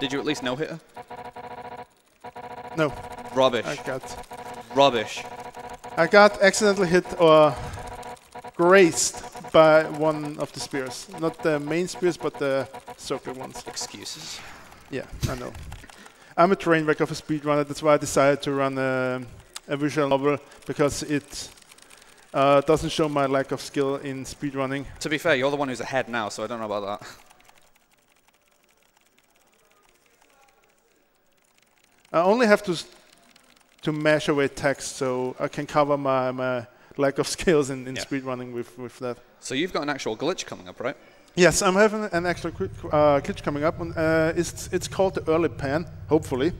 Did you at least no-hit her? No. Rubbish. Rubbish. I got accidentally hit or grazed by one of the spears. Not the main spears, but the circle ones. Excuses. Yeah, I know. I'm a train wreck of a speedrunner. That's why I decided to run a visual novel, because it doesn't show my lack of skill in speedrunning. To be fair, you're the one who's ahead now, so I don't know about that. I only have to mash away text, so I can cover my lack of skills in speedrunning with that. So you've got an actual glitch coming up, right? Yes, I'm having an actual glitch coming up. It's called the early pan, hopefully.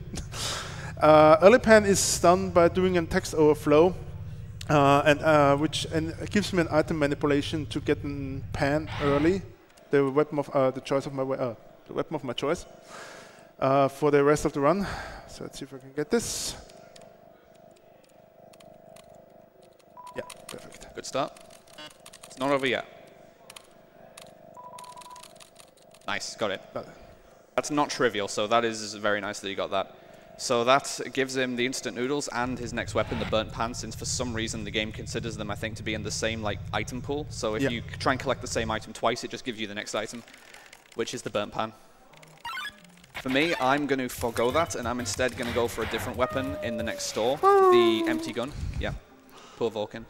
Early pan is done by doing a text overflow, which gives me an item manipulation to get a pan early, the weapon of the weapon of my choice, for the rest of the run. So let's see if I can get this. Yeah, perfect. Good start. It's not over yet. Nice, got it. That's not trivial, so that is very nice that you got that. So that gives him the instant noodles and his next weapon, the burnt pan, since for some reason the game considers them, I think, to be in the same item pool. So if you try and collect the same item twice, it just gives you the next item, which is the burnt pan. For me, I'm going to forgo that, and I'm instead going to go for a different weapon in the next store, the empty gun. Yeah, poor Vulcan.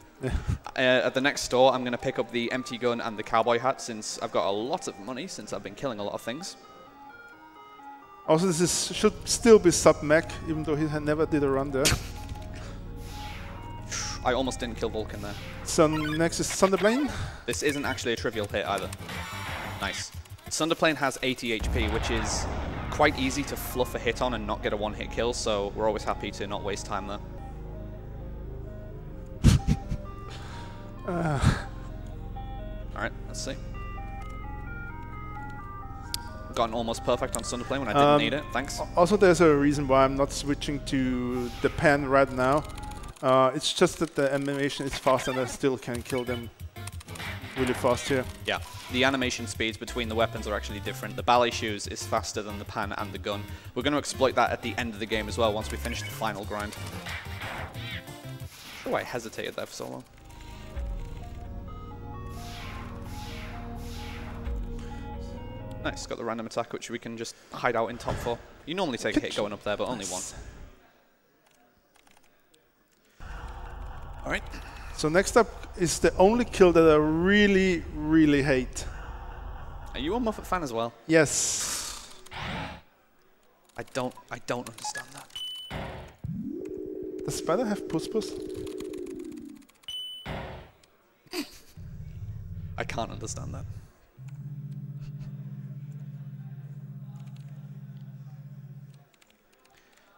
At the next store, I'm going to pick up the empty gun and the cowboy hat, since I've got a lot of money, since I've been killing a lot of things. Also, should still be sub-mech, even though he never did a run there. I almost didn't kill Vulcan there. So next is Thunderplane. This isn't actually a trivial hit either. Nice. Thunderplane has 80 HP, which is quite easy to fluff a hit on and not get a one-hit kill, so we're always happy to not waste time there. Alright, let's see. Got an almost perfect on Thunderplane when I didn't need it, thanks. Also, there's a reason why I'm not switching to the pan right now. It's just that the animation is fast and I still can kill them really fast here. Yeah, the animation speeds between the weapons are actually different. The ballet shoes is faster than the pan and the gun. We're going to exploit that at the end of the game as well, once we finish the final grind. Oh, I hesitated there for so long. Nice, got the random attack, which we can just hide out in top 4. You normally take a hit going up there, but only one. Alright. So next up is the only kill that I really, really hate. Are you a Muppet fan as well? Yes. I don't understand that. Does Spider have puss-puss? I can't understand that.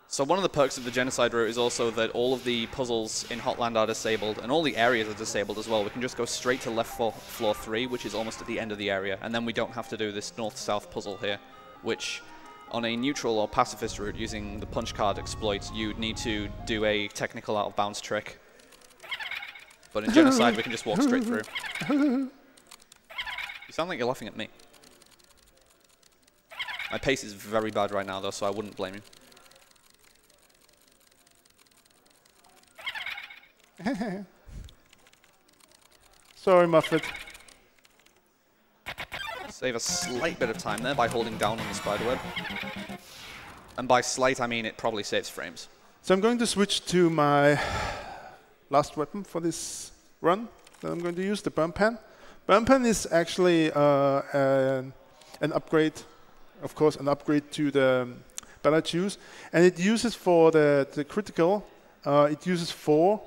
So one of the perks of the Genocide route is also that all of the puzzles in Hotland are disabled, and all the areas are disabled as well. We can just go straight to left floor 3, which is almost at the end of the area, and then we don't have to do this north-south puzzle here, which on a neutral or pacifist route using the punch card exploit, you'd need to do a technical out-of-bounds trick. But in Genocide, we can just walk straight through. You sound like you're laughing at me. My pace is very bad right now, though, so I wouldn't blame you. Sorry, Muffet. Save a slight bit of time there by holding down on the spiderweb. And by slight, I mean it probably saves frames. So I'm going to switch to my last weapon for this run. Then I'm going to use the Burn Pan. Burn Pan is actually an upgrade, of course, an upgrade to the Pellets use. And it uses for the critical, it uses 4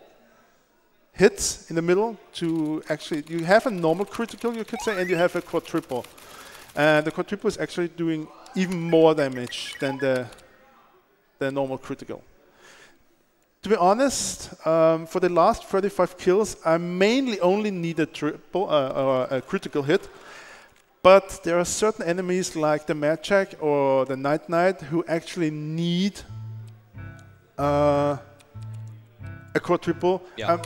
hits in the middle to actually, you have a normal critical, you could say, and you have a quadruple. And the quadruple is actually doing even more damage than the normal critical. To be honest, for the last 35 kills, I mainly only need a triple or a critical hit. But there are certain enemies like the Mad Jack or the Night Knight who actually need a quadruple. Yeah.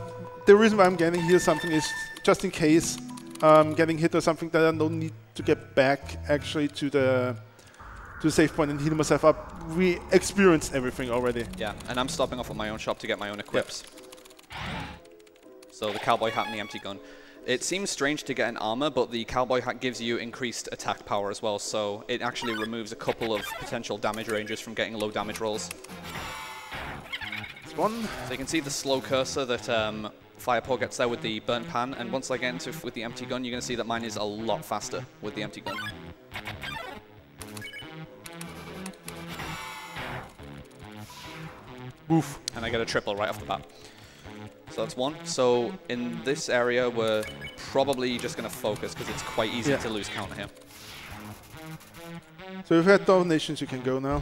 The reason why I'm getting here something is just in case I'm getting hit or something that I don't need to get back actually to the save point and heal myself up. We experienced everything already. Yeah, and I'm stopping off at my own shop to get my own equips. Yep. So the cowboy hat and the empty gun. It seems strange to get an armor, but the cowboy hat gives you increased attack power as well, so it actually removes a couple of potential damage ranges from getting low damage rolls. It's one. So you can see the slow cursor that Firepaw gets there with the burnt pan, and once I get into with the empty gun, you're going to see that mine is a lot faster with the empty gun. Oof. And I get a triple right off the bat. So that's one. So in this area, we're probably just going to focus because it's quite easy to lose counter here. So if you had donations, you can go now.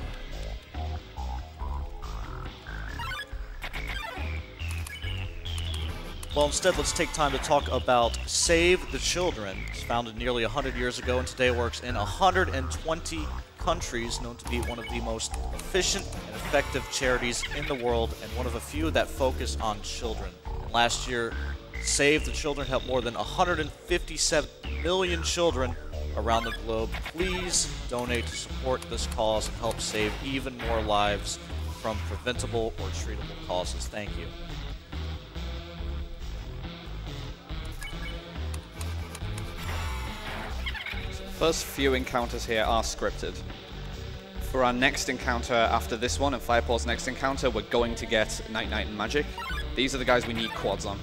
Well, instead, let's take time to talk about Save the Children. It's founded nearly 100 years ago and today works in 120 countries, known to be one of the most efficient and effective charities in the world and one of a few that focus on children. And last year, Save the Children helped more than 157 million children around the globe. Please donate to support this cause and help save even more lives from preventable or treatable causes. Thank you. First few encounters here are scripted. For our next encounter after this one and Firepaw's next encounter, we're going to get Night Knight and Magic. These are the guys we need quads on.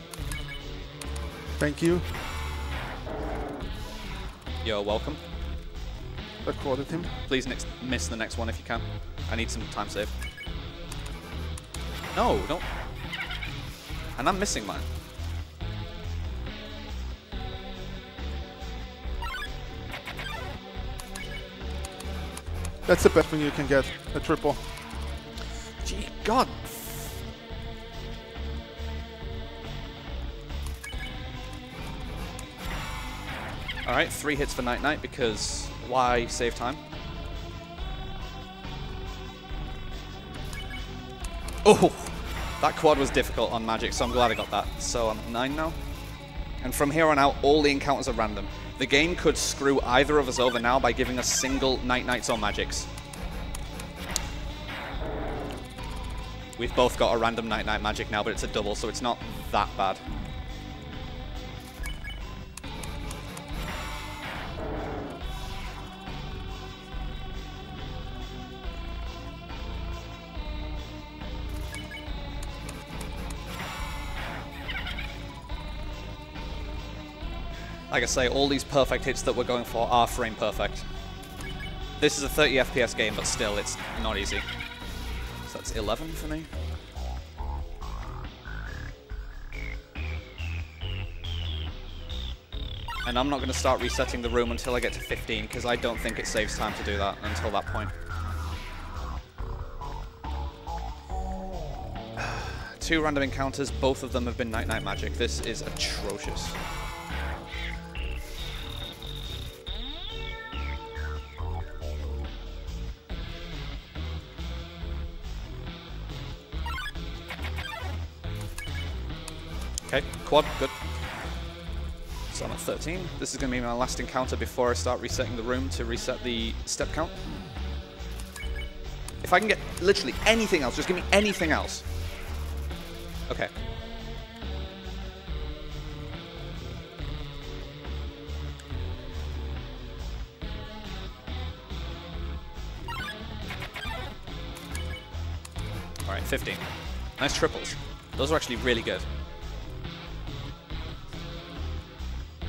Thank you. You're welcome. I quadded him. Please miss the next one if you can. I need some time save. No, don't. And I'm missing mine. That's the best thing you can get, a triple. Gee, God. Alright, 3 hits for Night Knight because why save time? Oh! That quad was difficult on Magic, so I'm glad I got that. So I'm 9 now. And from here on out, all the encounters are random. The game could screw either of us over now by giving us single Night Knights or Magics. We've both got a random Night Knight Magic now, but it's a double, so it's not that bad. Like I say, all these perfect hits that we're going for are frame perfect. This is a 30 FPS game, but still, it's not easy. So that's 11 for me. And I'm not going to start resetting the room until I get to 15, because I don't think it saves time to do that until that point. 2 random encounters, both of them have been Night Knight Magic. This is atrocious. Okay, quad, good. So I'm at 13. This is going to be my last encounter before I start resetting the room to reset the step count. If I can get literally anything else, just give me anything else. Okay. All right, 15. Nice triples. Those are actually really good.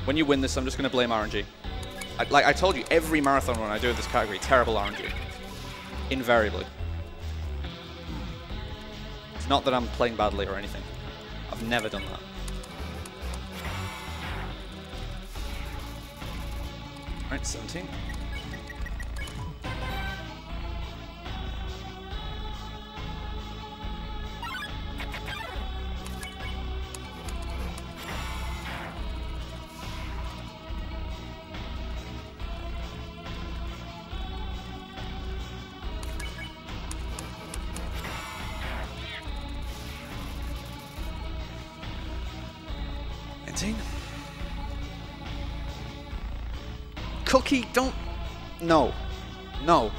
When you win this, I'm just going to blame RNG. Like I told you, every marathon run I do in this category, terrible RNG. Invariably. It's not that I'm playing badly or anything. I've never done that. Alright, 17. 17. Cookie, don't. No. No.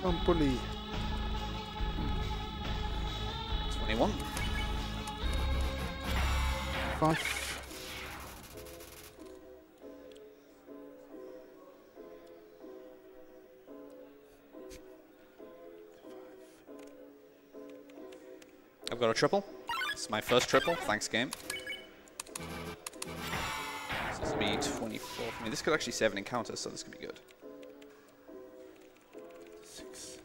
Don't bully. 21. 5. I've got a triple. It's my first triple. Thanks, game. So this will be 24 for me. This could actually save an encounter, so this could be good. 6.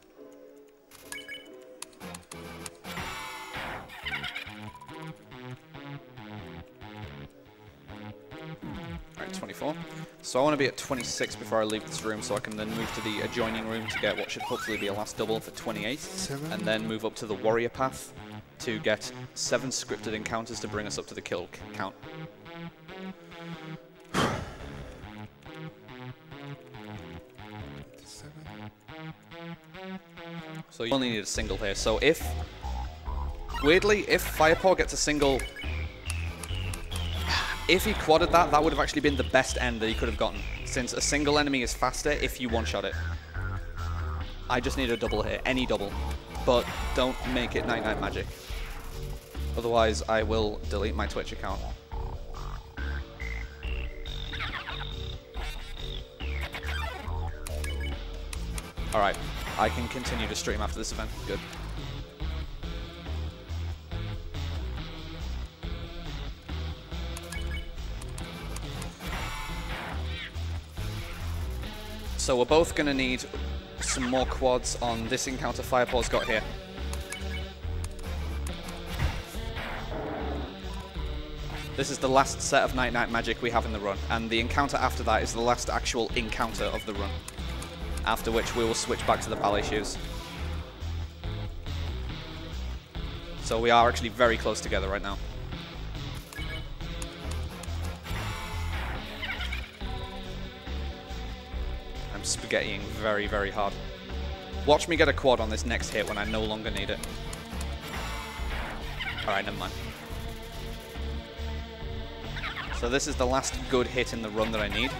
Alright, 24. So I want to be at 26 before I leave this room, so I can then move to the adjoining room to get what should hopefully be a last double for 28. 7. And then move up to the warrior path to get 7 scripted encounters to bring us up to the kill count. So you only need a single here. So if, weirdly, if Firepaw gets a single, if he quadded that, that would have actually been the best end that he could have gotten, since a single enemy is faster if you one-shot it. I just need a double here, any double, but don't make it night-night magic. Otherwise, I will delete my Twitch account. Alright, I can continue to stream after this event. Good. So we're both going to need some more quads on this encounter Firepaw's got here. This is the last set of night-night magic we have in the run, and the encounter after that is the last actual encounter of the run. After which we will switch back to the ballet shoes. So we are actually very close together right now. I'm spaghettiing very, very hard. Watch me get a quad on this next hit when I no longer need it. Alright, never mind. So this is the last good hit in the run that I need.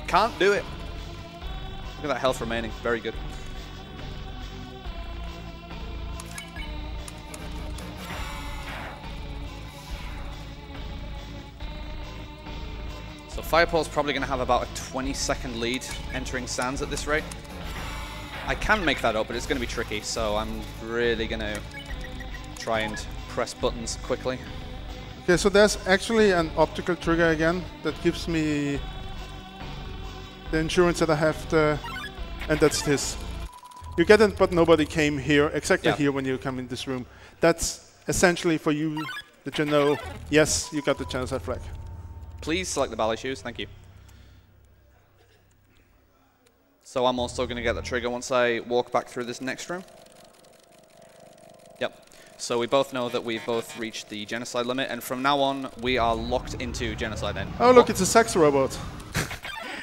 Can't do it. Look at that health remaining. Very good. So Firepaw's probably going to have about a 20-second lead entering Sands at this rate. I can make that up, but it's going to be tricky, so I'm really going to try and press buttons quickly. Okay, so there's actually an optical trigger again that gives me the insurance that I have to, and that's this. You get it, but nobody came here, exactly here when you come in this room. That's essentially for you that you know, yes, you got the genocide flag. Please select the ballet shoes, thank you. So I'm also going to get the trigger once I walk back through this next room. Yep. So we both know that we've both reached the genocide limit, and from now on, we are locked into Genocide Ending. Oh, look, it's a sex robot.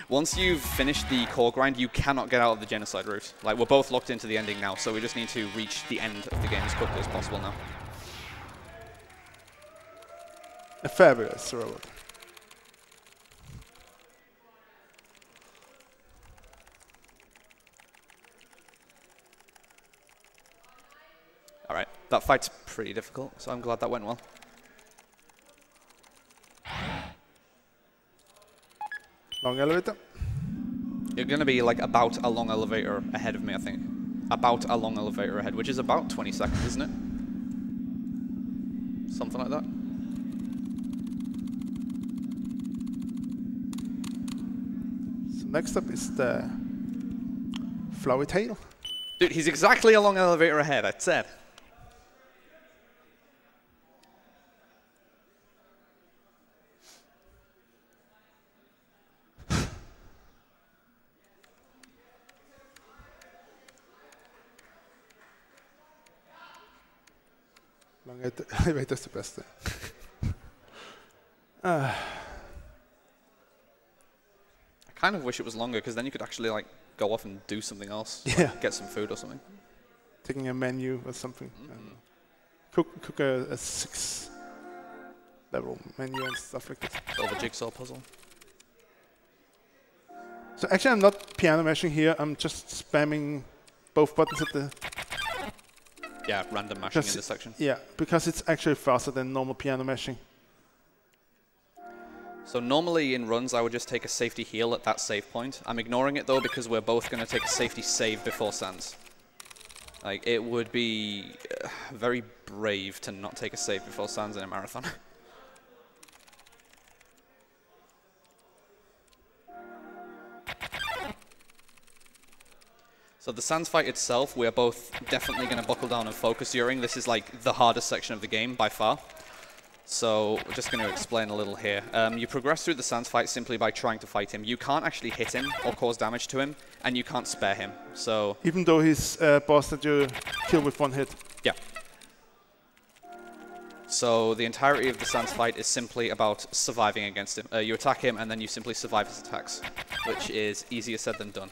Once you've finished the core grind, you cannot get out of the genocide route. Like, we're both locked into the ending now, so we just need to reach the end of the game as quickly as possible now. A fabulous robot. Alright, that fight's pretty difficult, so I'm glad that went well. Long elevator. You're going to be like about a long elevator ahead of me, I think. About a long elevator ahead, which is about 20 seconds, isn't it? Something like that. So next up is the flowy tail. Dude, he's exactly a long elevator ahead, I said. Long elevator is the best thing. I kind of wish it was longer, because then you could actually like go off and do something else. Yeah. Like get some food or something. Taking a menu or something. Cook a 6-level menu and stuff like that. Solve a jigsaw puzzle. So actually I'm not piano mashing here, I'm just spamming both buttons at the... Yeah, random mashing in this section. Yeah, because it's actually faster than normal piano mashing. So normally in runs I would just take a safety heal at that save point. I'm ignoring it though because we're both going to take a safety save before sands. Like, it would be very brave to not take a save before sands in a marathon. So the sands fight itself, we're both definitely going to buckle down and focus during. This is like the hardest section of the game by far. So we're just going to explain a little here. You progress through the sands fight simply by trying to fight him. You can't actually hit him or cause damage to him, and you can't spare him. So even though he's a boss that you kill with one hit. Yeah. So the entirety of the sands fight is simply about surviving against him. You attack him, and then you simply survive his attacks, which is easier said than done.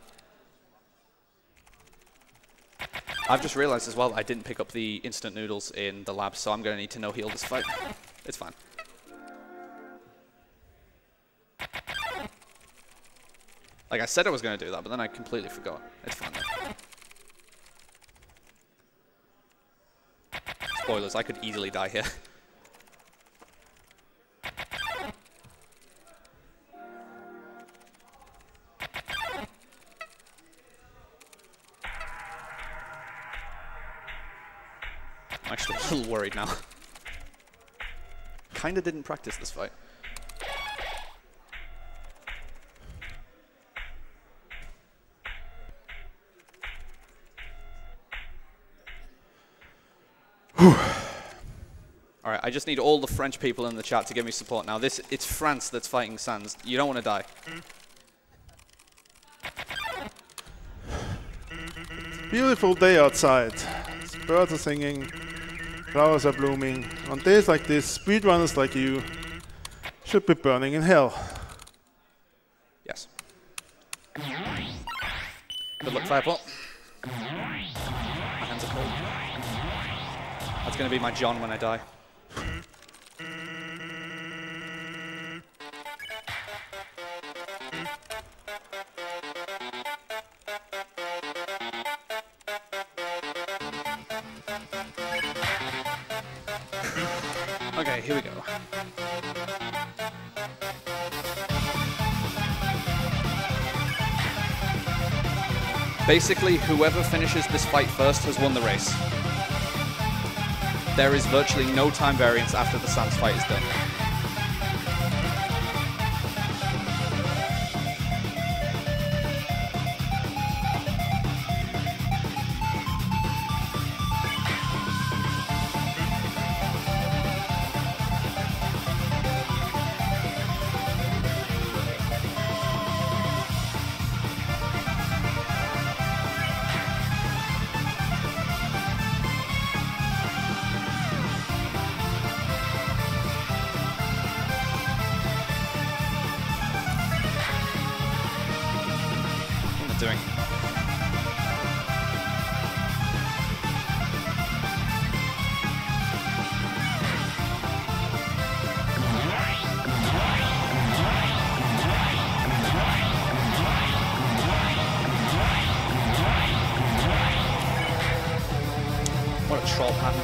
I've just realized as well I didn't pick up the instant noodles in the lab, so I'm going to need to no-heal this fight. It's fine. Like I said I was going to do that, but then I completely forgot. It's fine though. Spoilers, I could easily die here. I'm actually a little worried now. Kinda didn't practice this fight. Alright, I just need all the French people in the chat to give me support now. It's France that's fighting Sans. You don't want to die. Beautiful day outside. Birds are singing. Flowers are blooming. On days like this, speedrunners like you should be burning in hell. Yes. Good luck, Firepaw. My hands are cold. That's going to be my John when I die. Okay, here we go. Basically, whoever finishes this fight first has won the race. There is virtually no time variance after the Sans fight is done. Doing. What a troll pattern.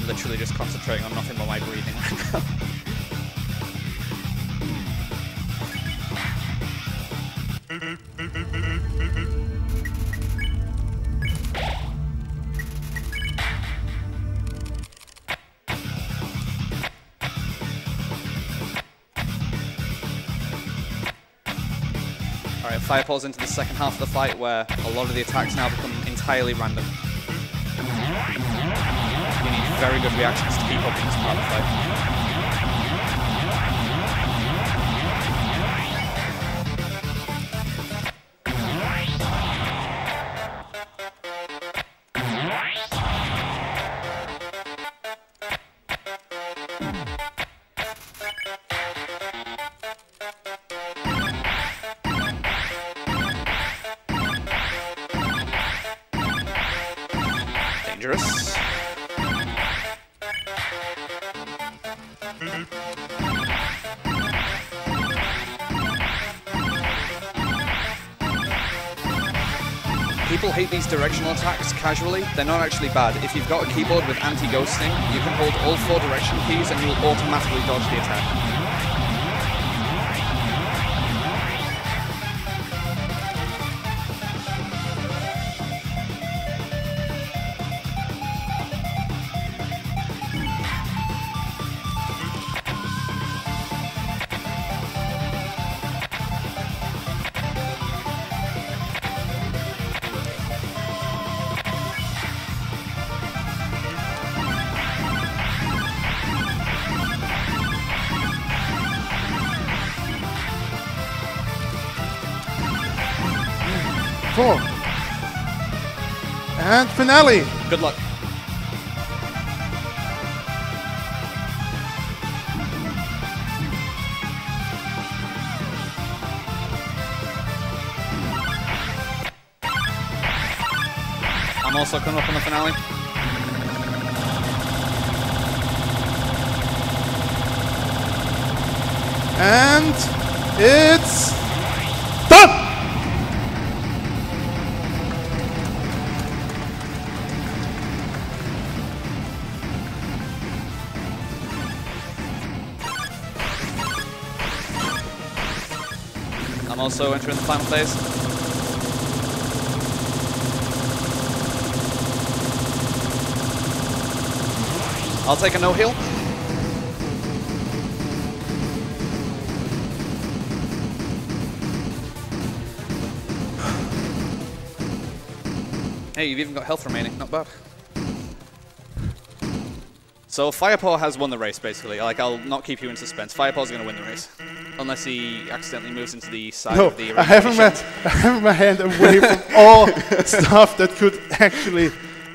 Literally just concentrating on nothing but my breathing right now. Alright, Firepaw's into the second half of the fight where a lot of the attacks now become entirely random. You need very good reactions to keep up in this part of the fight. Dangerous. People hate these directional attacks casually. They're not actually bad. If you've got a keyboard with anti-ghosting, you can hold all 4 direction keys and you'll automatically dodge the attack. Four. And finale. Good luck. I'm also coming up on the finale. And it's done! I'm also entering the final phase. I'll take a no heal. Hey, you've even got health remaining, not bad. So Firepaw has won the race, basically. Like, I'll not keep you in suspense. Firepaw's going to win the race. Unless he accidentally moves into the side of the arena. I have my hand away from all stuff that could actually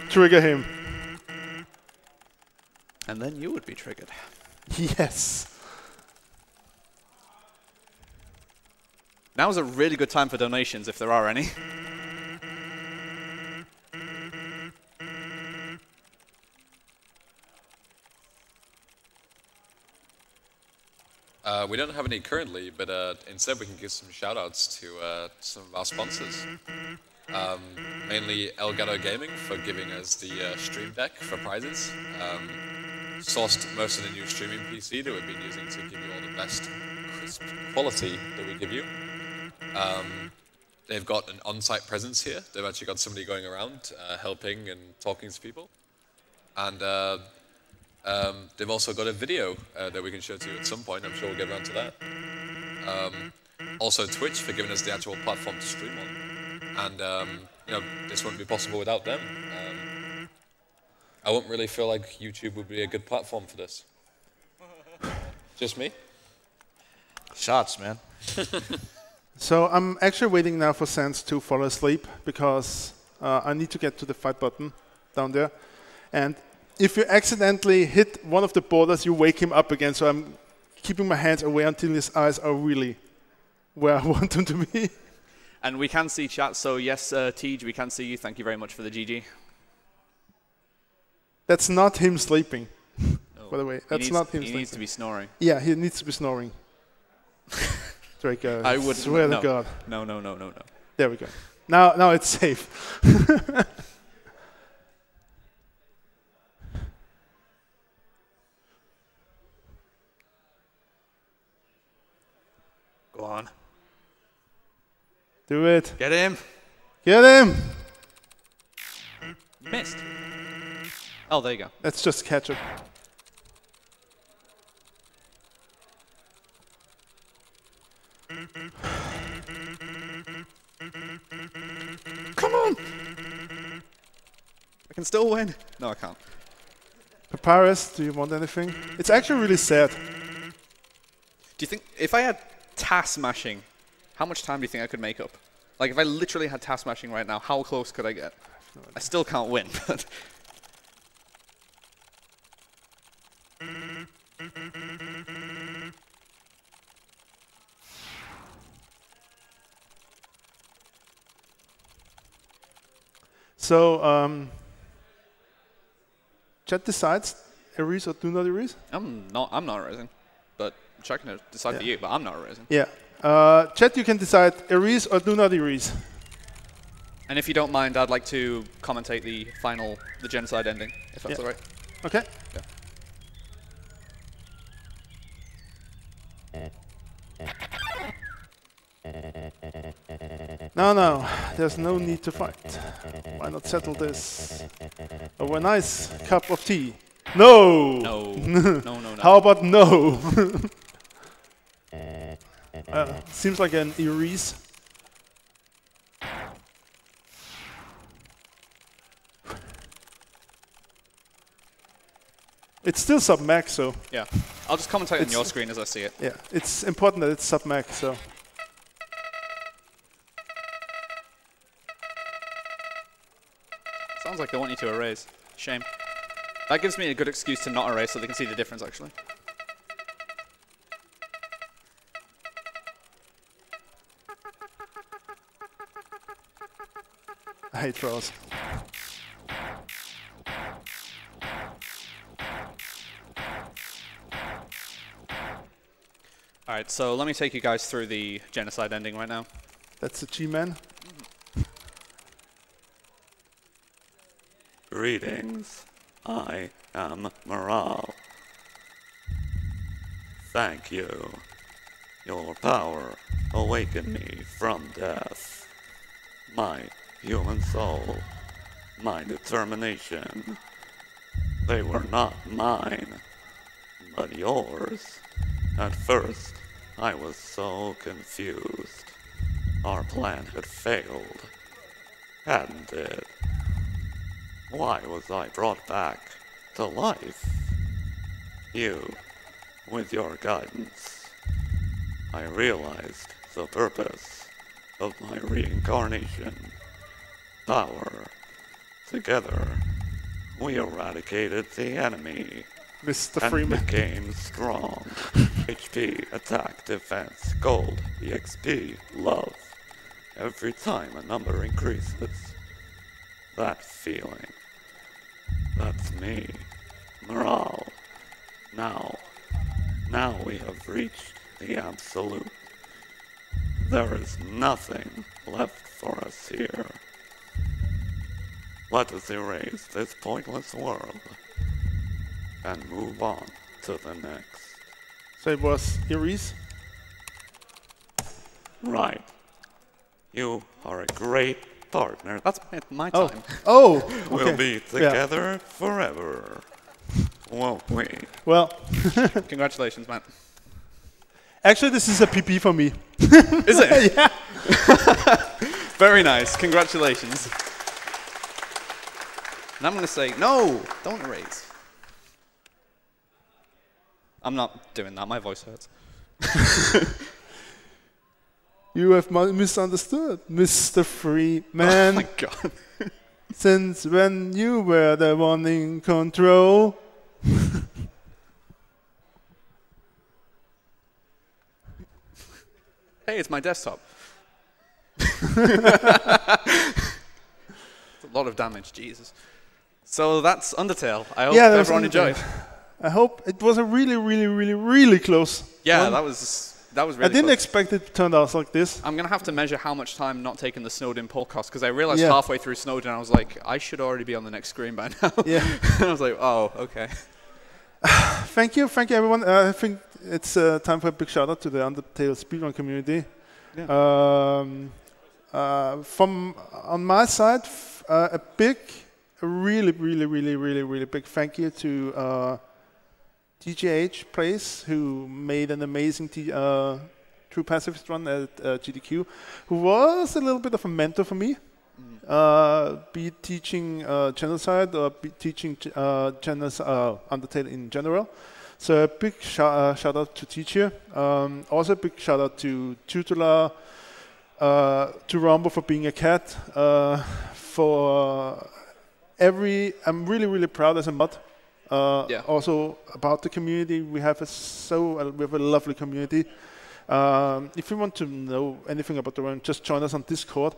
trigger him. And then you would be triggered. Yes. Now is a really good time for donations, if there are any. We don't have any currently, but instead we can give some shout-outs to some of our sponsors. Mainly Elgato Gaming for giving us the stream deck for prizes. Sourced most of the new streaming PC that we've been using to give you all the best crisp quality that we give you. They've got an on-site presence here. They've actually got somebody going around helping and talking to people. And they've also got a video that we can show to you at some point. I'm sure we'll get around to that. Also Twitch for giving us the actual platform to stream on. And you know, this wouldn't be possible without them. I wouldn't really feel like YouTube would be a good platform for this. Just me? Shots, man. So I'm actually waiting now for Sans to fall asleep because I need to get to the fight button down there. And if you accidentally hit one of the borders, you wake him up again. So I'm keeping my hands away until his eyes are really where I want them to be. And we can see chat, so yes, Tej, we can see you. Thank you very much for the GG. That's not him sleeping, No. by the way. That's not him sleeping. He needs to be snoring. Yeah, he needs to be snoring. Draco, I would swear to God. No. There we go. Now it's safe. Go on. Do it. Get him. Get him. Missed. Oh, there you go. Let's just catch up. can still win. No, I can't. Papyrus, do you want anything? It's actually really sad. Do you think if I had task smashing, how much time do you think I could make up? Like if I literally had task smashing right now, how close could I get? I still can't win, but so chat decides erase or do not erase. I'm not erasing, but chat can decide for you. But I'm not erasing. Yeah. Chat, you can decide erase or do not erase. And if you don't mind, I'd like to commentate the genocide ending, if that's all right. Okay. Yeah. No, there's no need to fight. Why not settle this over a nice cup of tea? No! No. No. How about no? Seems like an erase. It's still sub-max, so... Yeah. I'll just commentate on your screen as I see it. Yeah, it's important that it's sub-max, so... Sounds like they want you to erase. Shame. That gives me a good excuse to not erase so they can see the difference, actually. I hate throws. Alright, so let me take you guys through the genocide ending right now. That's the G-Man. Greetings. I am Morale. Thank you. Your power awakened me from death. My human soul, my determination, they were not mine, but yours. At first, I was so confused. Our plan had failed, hadn't it? Why was I brought back to life? You, with your guidance, I realized the purpose of my reincarnation. Power. Together, we eradicated the enemy. Mr. And Freeman. became strong. HP, attack, defense, gold, EXP, love. Every time a number increases. That feeling. That's me. Morale. Now we have reached the absolute. There is nothing left for us here. Let us erase this pointless world and move on to the next. So it was erase? Right. You are a great partner. That's my time. Oh! Okay. We'll be together forever. Won't we? Well, Congratulations, man. actually this is a PP for me. Is it? Yeah. Very nice. Congratulations. And I'm going to say, no, don't erase. I'm not doing that. My voice hurts. You have misunderstood, Mr. Freeman. Oh my god. Since when you were the one in control. Hey, it's my desktop. It's a lot of damage, Jesus. So that's Undertale. I hope everyone enjoyed. I hope it was a really close. Yeah, one. that was really I didn't close. expect it to turn out like this. I'm going to have to measure how much time not taking the Snowden podcast, because I realized Yeah. halfway through Snowden, I was like, I should already be on the next screen by now. Yeah. And I was like, oh, okay. Thank you everyone. I think it's time for a big shout out to the Undertale speedrun community. Yeah. From on my side, a really big thank you to DJH Place, who made an amazing True Pacifist run at GDQ, who was a little bit of a mentor for me. be it teaching Genocide or be teaching Undertale in general. So a big shout out to teacher. Also a big shout out to Tutola, to Rombo for being a cat, for I'm really proud as a mod. Also about the community, we have a lovely community. If you want to know anything about the game, just join us on Discord.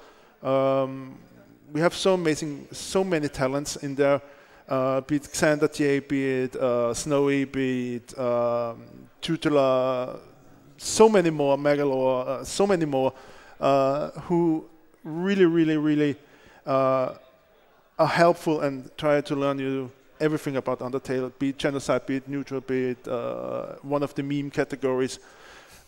We have so many talents in there. Be it Xander J, be it Snowy, be it Tutela, so many more, Megalore, so many more, who really are helpful and try to learn you everything about Undertale, be it Genocide, be it Neutral, be it one of the meme categories.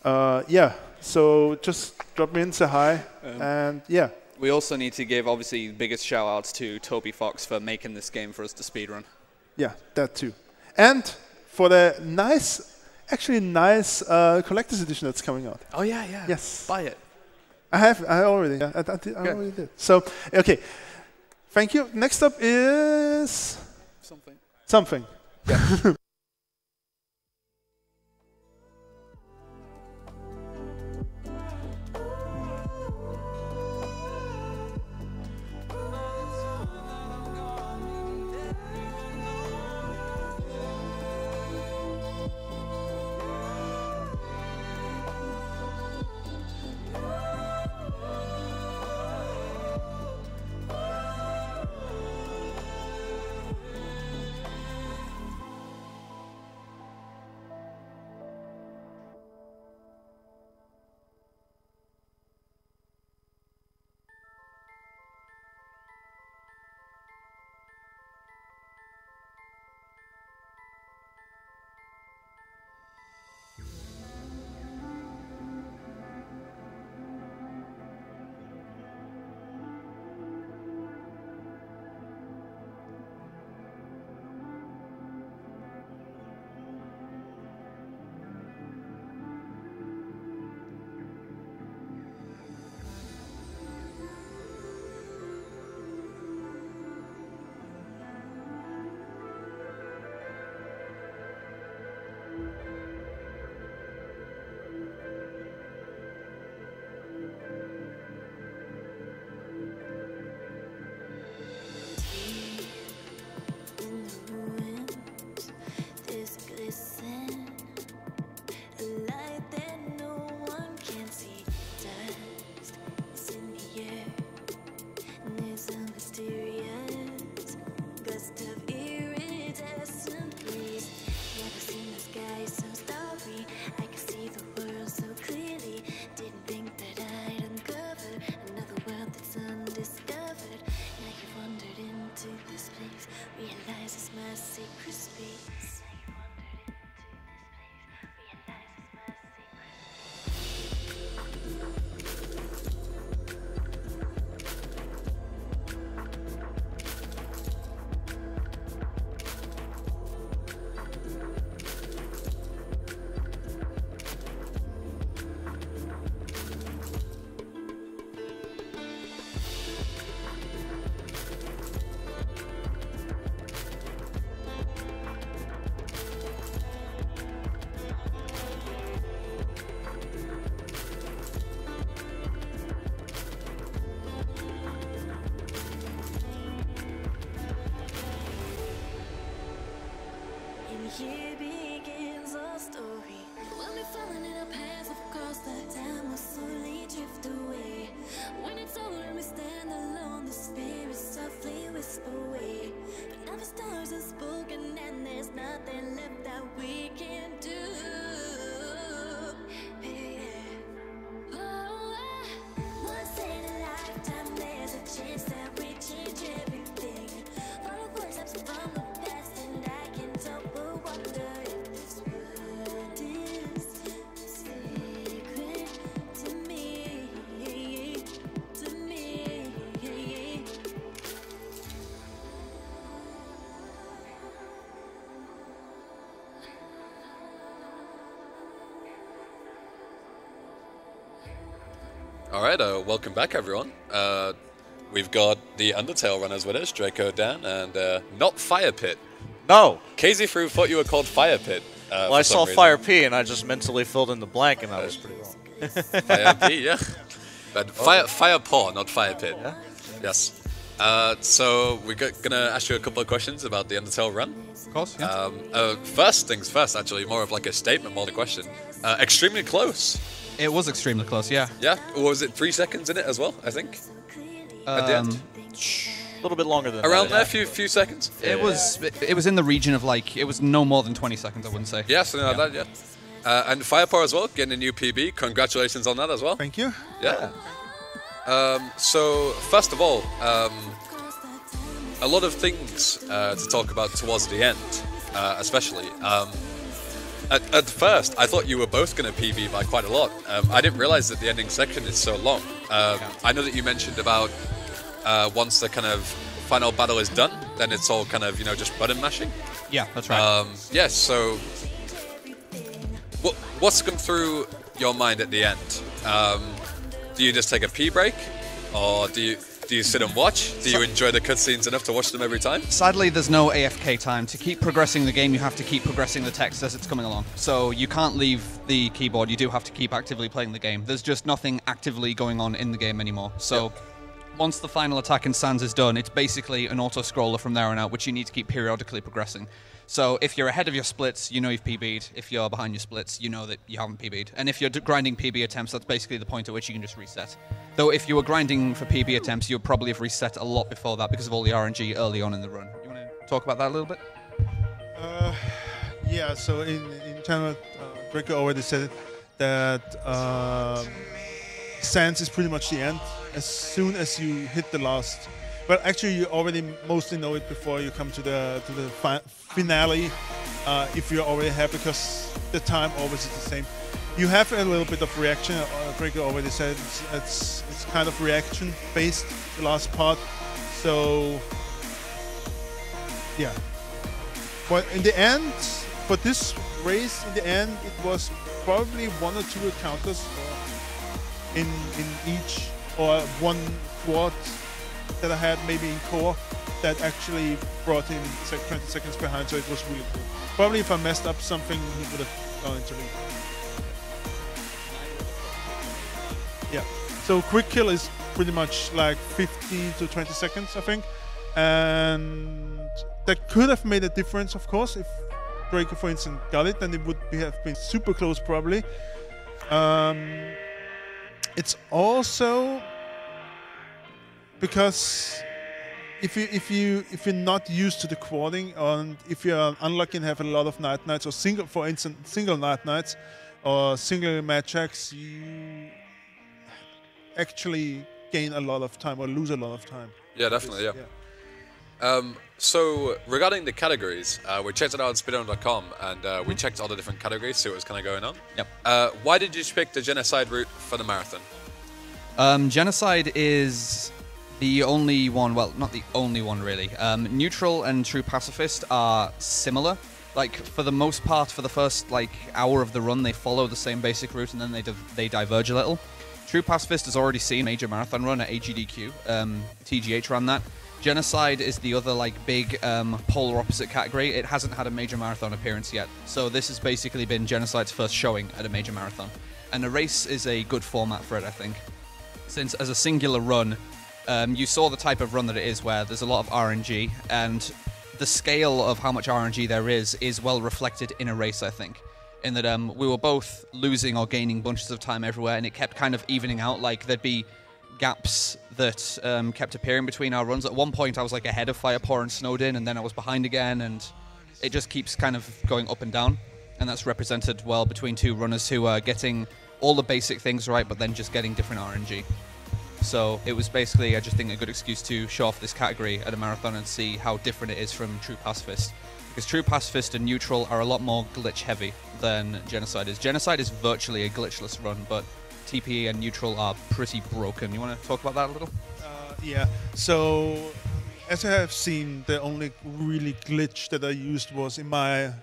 So just drop me in, say hi, and yeah. We also need to give, obviously, the biggest shout-outs to Toby Fox for making this game for us to speedrun. Yeah, that too. And for the nice collector's edition that's coming out. Oh, yeah. Yes. Buy it. I already. I already did. So, okay. Thank you. Next up is... Something. Yeah. Here begins our story. We'll be falling in our paths, of course, the time will slowly drift away. When it's over and we stand alone, the spirits softly whisper away. But now the stars are spoken and there's nothing left that we can do. Once in a lifetime, there's a chance that we change everything. Follow footsteps from the past and I can tell. All right, welcome back, everyone. we've got the Undertale runners with us, Drakodan and not Fire Pit. No. KZ Fruit thought you were called Fire Pit. Well, I saw Fire P and I just mentally filled in the blank, and I was pretty wrong. Fire P, yeah. But Firepaw, not Fire Pit. Yeah. Yes. So we're gonna ask you a couple of questions about the Undertale run. Of course, yeah. First things first, actually, more of like a statement more than a question. Extremely close. It was extremely close, yeah. Yeah. Or was it 3 seconds in it as well, I think? At the end? A little bit longer than Around that. there, few seconds? It was in the region of like, it was no more than 20 seconds, I wouldn't say. Yeah, something like that, yeah. And Firepaw as well, getting a new PB. Congratulations on that as well. Thank you. Yeah. So, first of all, a lot of things to talk about towards the end, especially. At first, I thought you were both going to PB by quite a lot. I didn't realize that the ending section is so long. I know that you mentioned about once the kind of final battle is done, then it's all kind of, just button mashing. Yeah, that's right. Yes, so what's come through your mind at the end? Do you just take a pee break, or do you sit and watch? Do you enjoy the cutscenes enough to watch them every time? Sadly, there's no AFK time. To keep progressing the game, you have to keep progressing the text as it's coming along. So you can't leave the keyboard. You do have to keep actively playing the game. There's just nothing actively going on in the game anymore. So once the final attack in Sans is done, it's basically an auto-scroller from there on out, which you need to keep periodically progressing. So if you're ahead of your splits, you know you've PB'd. If you're behind your splits, you know that you haven't PB'd. And if you're grinding PB attempts, that's basically the point at which you can just reset. Though if you were grinding for PB attempts, you would probably have reset a lot before that because of all the RNG early on in the run. You want to talk about that a little bit? Yeah, so in general, Draco already said that Sans is pretty much the end. As soon as you hit the last... Well, actually, you already mostly know it before you come to the finale, if you're already here, because the time always is the same. You have a little bit of reaction. Draco already said it's kind of reaction-based, the last part. So, yeah. But in the end, for this race, in the end, it was probably 1 or 2 encounters in each, or 1 quad that I had maybe in core that actually brought him 20 seconds behind, so it was really cool. Probably if I messed up something, he would have gone into lead. Yeah, so quick kill is pretty much like 15 to 20 seconds, I think. And that could have made a difference, of course, if Draco, for instance, got it, then it would have been super close probably. It's also because if you're not used to the quadding, and if you're unlucky and have a lot of nights, or for instance single nights or single match acts, you actually gain a lot of time or lose a lot of time. Yeah, definitely. Yeah. So regarding the categories, we checked it out on Speedrun.com, and we checked all the different categories, see what was kind of going on. Yep. Why did you pick the Genocide route for the marathon? Genocide is the only one, well, not the only one really. Neutral and True Pacifist are similar. Like, for the most part, for the first hour of the run, they follow the same basic route, and then they diverge a little. True Pacifist has already seen a major marathon run at AGDQ. TGH ran that. Genocide is the other big polar opposite category. It hasn't had a major marathon appearance yet. So this has basically been Genocide's first showing at a major marathon. And a race is a good format for it, I think. Since as a singular run, you saw the type of run that it is, where there's a lot of RNG, and the scale of how much RNG there is well reflected in a race, I think. In that we were both losing or gaining bunches of time everywhere, and it kept kind of evening out. There'd be gaps that kept appearing between our runs. At one point, I was ahead of Firepaw and Snowden, and then I was behind again, and it just keeps kind of going up and down. And that's represented well between 2 runners who are getting all the basic things right, but then just getting different RNG. So it was basically, I just think, a good excuse to show off this category at a marathon and see how different it is from True Pacifist. Because True Pacifist and Neutral are a lot more glitch-heavy than Genocide is. Genocide is virtually a glitchless run, but TPE and Neutral are pretty broken. You want to talk about that a little? Yeah, so as I have seen, the only really glitch that I used was in my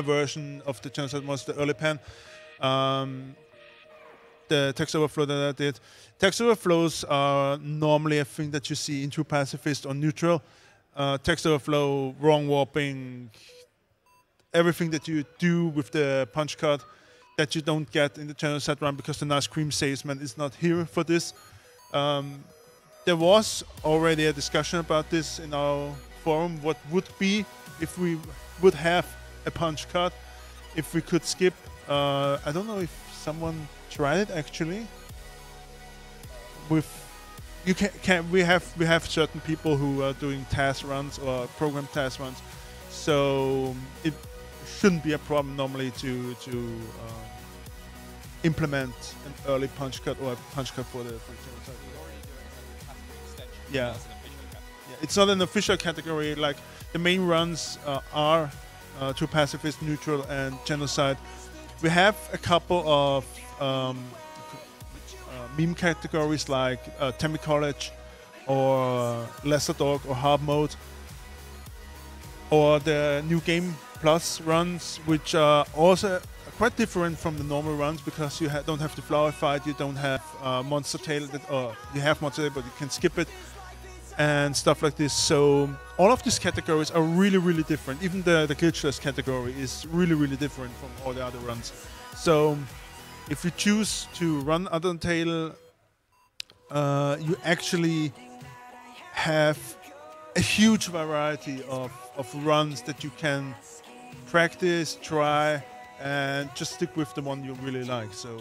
version of the Genocide was the early pan. the text overflow that I did. Text overflows are normally a thing that you see in True Pacifist or Neutral. Text overflow, wrong warping, everything that you do with the punch card that you don't get in the Genocide run because the nice cream salesman is not here for this. There was already a discussion about this in our forum. What would be if we would have a punch card, if we could skip. I don't know if someone tried it actually. We have certain people who are doing task runs or program task runs, so it shouldn't be a problem normally to implement an early punch card or a punch card for the Genocide. Yeah. It's not an official category. Like the main runs are True Pacifist, Neutral, and Genocide. We have a couple of meme categories like Temi College or Lesser Dog or Hard Mode, or the New Game Plus runs, which are also quite different from the normal runs because you don't have the flower fight, you don't have Monster Tail, or you have Monster Tail but you can skip it and stuff like this. So all of these categories are really, really different. Even the glitchless category is really, really different from all the other runs. So if you choose to run Undertale, you actually have a huge variety of runs that you can practice, try, and just stick with the one you really like. So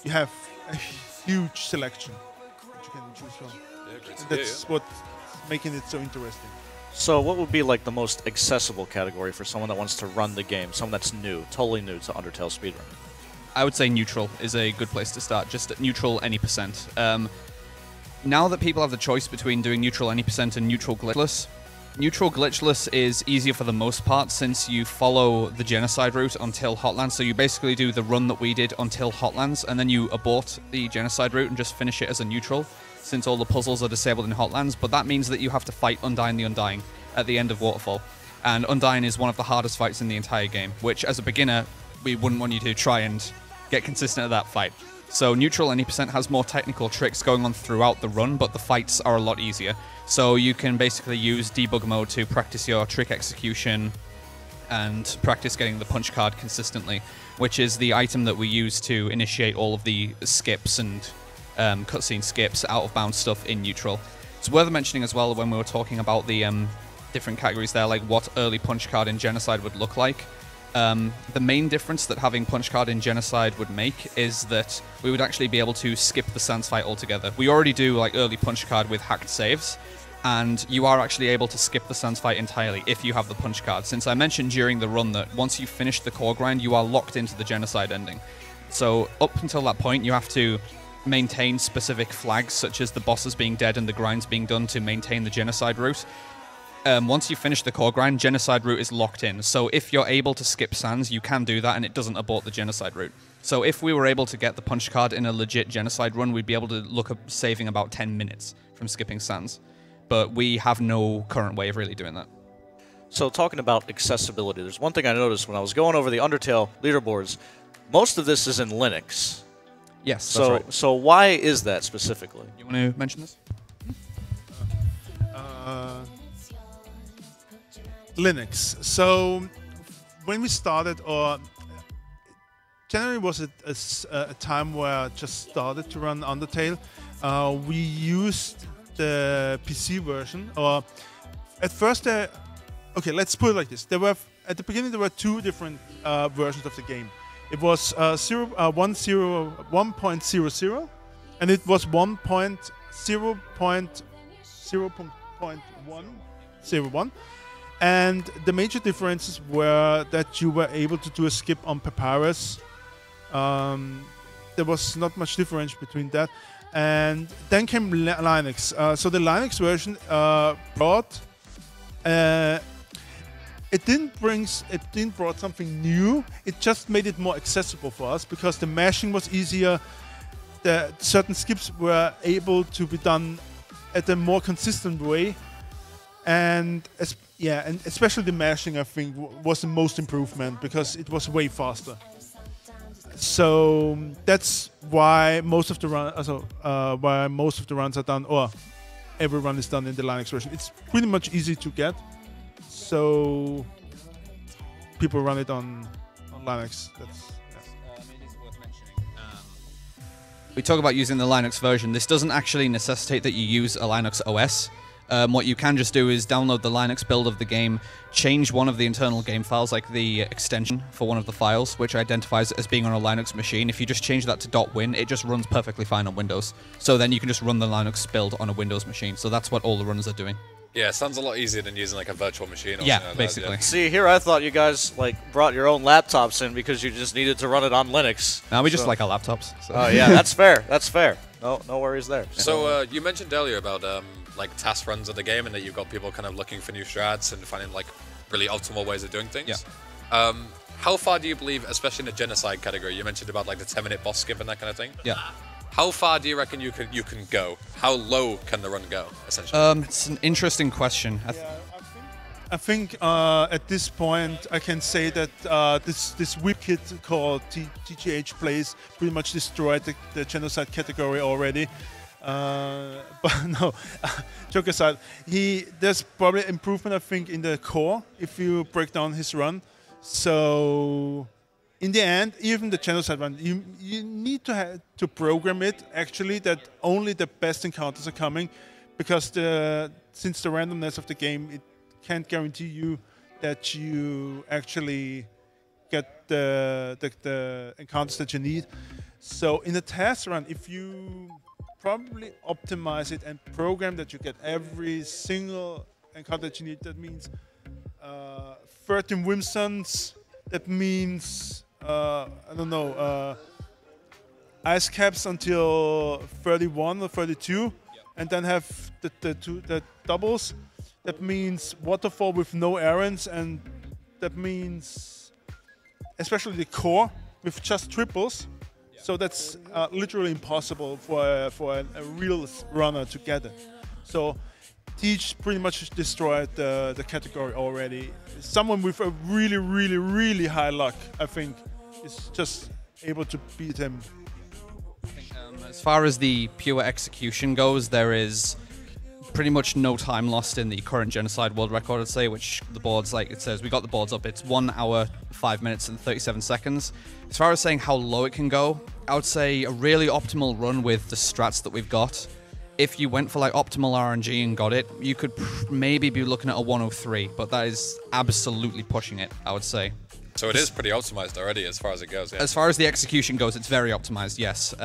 you have a huge selection that you can choose from. Yeah, great to And hear, that's yeah. what's making it so interesting. So what would be like the most accessible category for someone that wants to run the game, someone that's new, totally new to Undertale speedrunning? I would say Neutral is a good place to start. Just at Neutral any percent. Now that people have the choice between doing Neutral any percent and Neutral glitchless, Neutral glitchless is easier for the most part since you follow the Genocide route until Hotlands. So you basically do the run that we did until Hotlands, and then you abort the Genocide route and just finish it as a Neutral, since all the puzzles are disabled in Hotlands. But that means that you have to fight Undyne the Undying at the end of Waterfall. And Undyne is one of the hardest fights in the entire game, which as a beginner, we wouldn't want you to try and get consistent at that fight. So Neutral any percent has more technical tricks going on throughout the run, but the fights are a lot easier. So you can basically use debug mode to practice your trick execution and practice getting the punch card consistently, which is the item that we use to initiate all of the skips and cutscene skips, out-of-bounds stuff in Neutral. It's worth mentioning as well when we were talking about the different categories there, like what early punch card in Genocide would look like. The main difference that having punch card in Genocide would make is that we would actually be able to skip the Sans fight altogether. We already do like early punch card with hacked saves, and you are actually able to skip the Sans fight entirely if you have the punch card. Since I mentioned during the run that once you finish the core grind, you are locked into the Genocide ending. So up until that point, you have to maintain specific flags, such as the bosses being dead and the grinds being done to maintain the Genocide route. Once you finish the core grind, Genocide route is locked in. So if you're able to skip Sans, you can do that and it doesn't abort the Genocide route. So if we were able to get the punch card in a legit Genocide run, we'd be able to look at saving about 10 minutes from skipping Sans. But we have no current way of really doing that. So talking about accessibility, there's one thing I noticed when I was going over the Undertale leaderboards. Most of this is in Linux. Yes, that's right. So why is that specifically? You want to mention this? Linux. So when we started, or January was a time where I just started to run Undertale. We used the PC version, or at first, okay, let's put it like this. There were at the beginning there were two different versions of the game. It was 1.00, and it was 1.0.0.101. And the major differences were that you were able to do a skip on Papyrus. There was not much difference between that. And then came Linux. So the Linux version brought it didn't brought something new. It just made it more accessible for us because the mashing was easier. The certain skips were able to be done at a more consistent way, and especially the mashing, I think, was the most improvement because it was way faster. So that's why most of the runs are done, or every run is done in the Linux version. It's pretty much easy to get, so people run it on Linux. That's we talk about using the Linux version. This doesn't actually necessitate that you use a Linux OS. What you can just do is download the Linux build of the game, change one of the internal game files, like the extension for one of the files, which identifies it as being on a Linux machine. If you just change that to .win, it just runs perfectly fine on Windows. So then you can just run the Linux build on a Windows machine. So that's what all the runners are doing. Yeah, it sounds a lot easier than using like a virtual machine. Or Yeah, something like basically. That, yeah. See, here I thought you guys like brought your own laptops in because you just needed to run it on Linux. Now we just like our laptops. So. Oh yeah, that's fair. That's fair. No worries there. So you mentioned earlier about like task runs of the game, and that you've got people kind of looking for new strats and finding like really optimal ways of doing things. Yeah. How far do you believe, especially in the genocide category, you mentioned about like the 10-minute boss skip and that kind of thing? Yeah. How far do you reckon you can go? How low can the run go, essentially? It's an interesting question. I think at this point I can say that this whip kit called TGH Plays pretty much destroyed the genocide category already. But no, joke aside, there's probably improvement I think in the core if you break down his run. So in the end, even the genocide run, you need to program it actually that only the best encounters are coming, because since the randomness of the game, it can't guarantee you that you actually get the encounters that you need. So in a test run, if you probably optimize it and program that you get every single encounter that you need, that means 13 Wimsons, that means I don't know, ice caps until 31 or 32, and then have the doubles. That means waterfall with no errands, and that means especially the core with just triples. So that's literally impossible for a real runner to get it. So Teach pretty much destroyed the category already. Someone with a really, really, really high luck, I think, is just able to beat him. As far as the pure execution goes, there is pretty much no time lost in the current genocide world record, I'd say, which the board's like, it says, we got the boards up, it's 1 hour, 5 minutes and 37 seconds. As far as saying how low it can go, I would say a really optimal run with the strats that we've got. If you went for like optimal RNG and got it, you could maybe be looking at a 103, but that is absolutely pushing it, I would say. So it is pretty optimized already as far as it goes. Yeah. As far as the execution goes, it's very optimized, yes.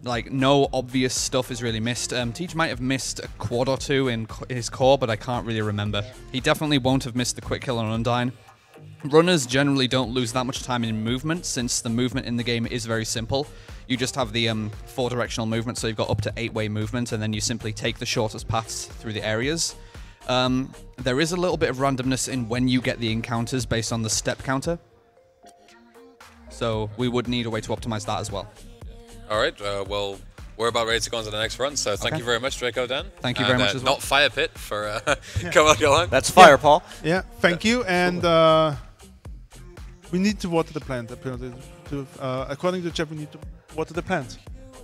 Like, no obvious stuff is really missed. Teach might have missed a quad or two in his core, but I can't really remember. He definitely won't have missed the quick kill on Undyne. Runners generally don't lose that much time in movement, since the movement in the game is very simple. You just have the 4-directional movement, so you've got up to 8-way movement, and then you simply take the shortest paths through the areas. There is a little bit of randomness in when you get the encounters based on the step counter. So we would need a way to optimize that as well. All right, well, we're about ready to go on to the next run, so thank you very much, Drakodan. Thank you very much as well. Not Fire Pit for coming along. That's Firepaw. Yeah, thank you. And we need to water the plant, apparently. According to the chat, we need to water the plant.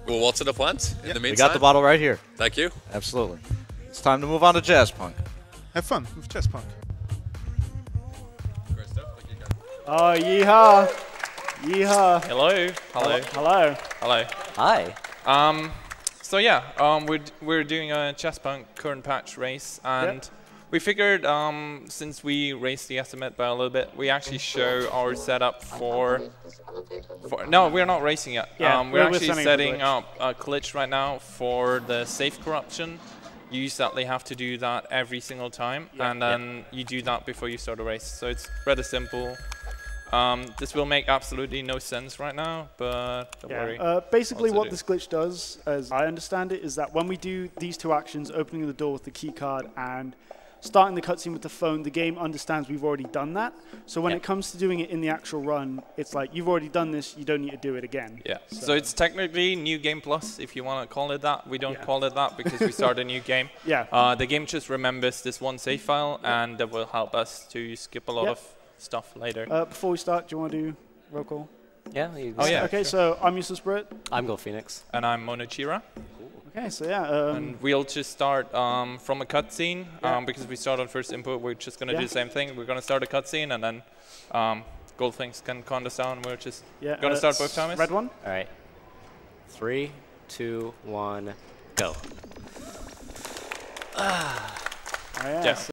We'll water the plant in the meantime. We got the bottle right here. Thank you. Absolutely. It's time to move on to Jazz Punk. Have fun with Jazz Punk. Great stuff. Thank you, guys. Oh, yeehaw. Yeehaw. Hello. Hello. Hello. Hello. Hi. So yeah, we're doing a chess punk current patch race, and we figured since we raised the estimate by a little bit, we actually show our setup for no, we're not racing yet. Yeah, we're actually setting up a glitch right now for the safe corruption. You sadly have to do that every single time, and then you do that before you start a race. So it's rather simple. This will make absolutely no sense right now, but don't worry. Basically what this glitch does, as I understand it, is that when we do these two actions, opening the door with the key card and starting the cutscene with the phone, the game understands we've already done that. So when it comes to doing it in the actual run, it's like, you've already done this, you don't need to do it again. Yeah, so it's technically New Game Plus, if you want to call it that. We don't call it that because we start a new game. The game just remembers this one save file, and that will help us to skip a lot of stuff later. Before we start, do you want to do roll call? Yeah. You Oh, yeah. Okay, so I'm Useless Spirit. I'm Gold Phoenix. And I'm Monochira. Okay, so yeah. And we'll just start from a cutscene because we start on first input. We're just going to do the same thing. We're going to start a cutscene and then Gold Phoenix can count us down. We're just going to start both times. Red one. All right. 3, 2, 1, go. Oh, yeah. Yes.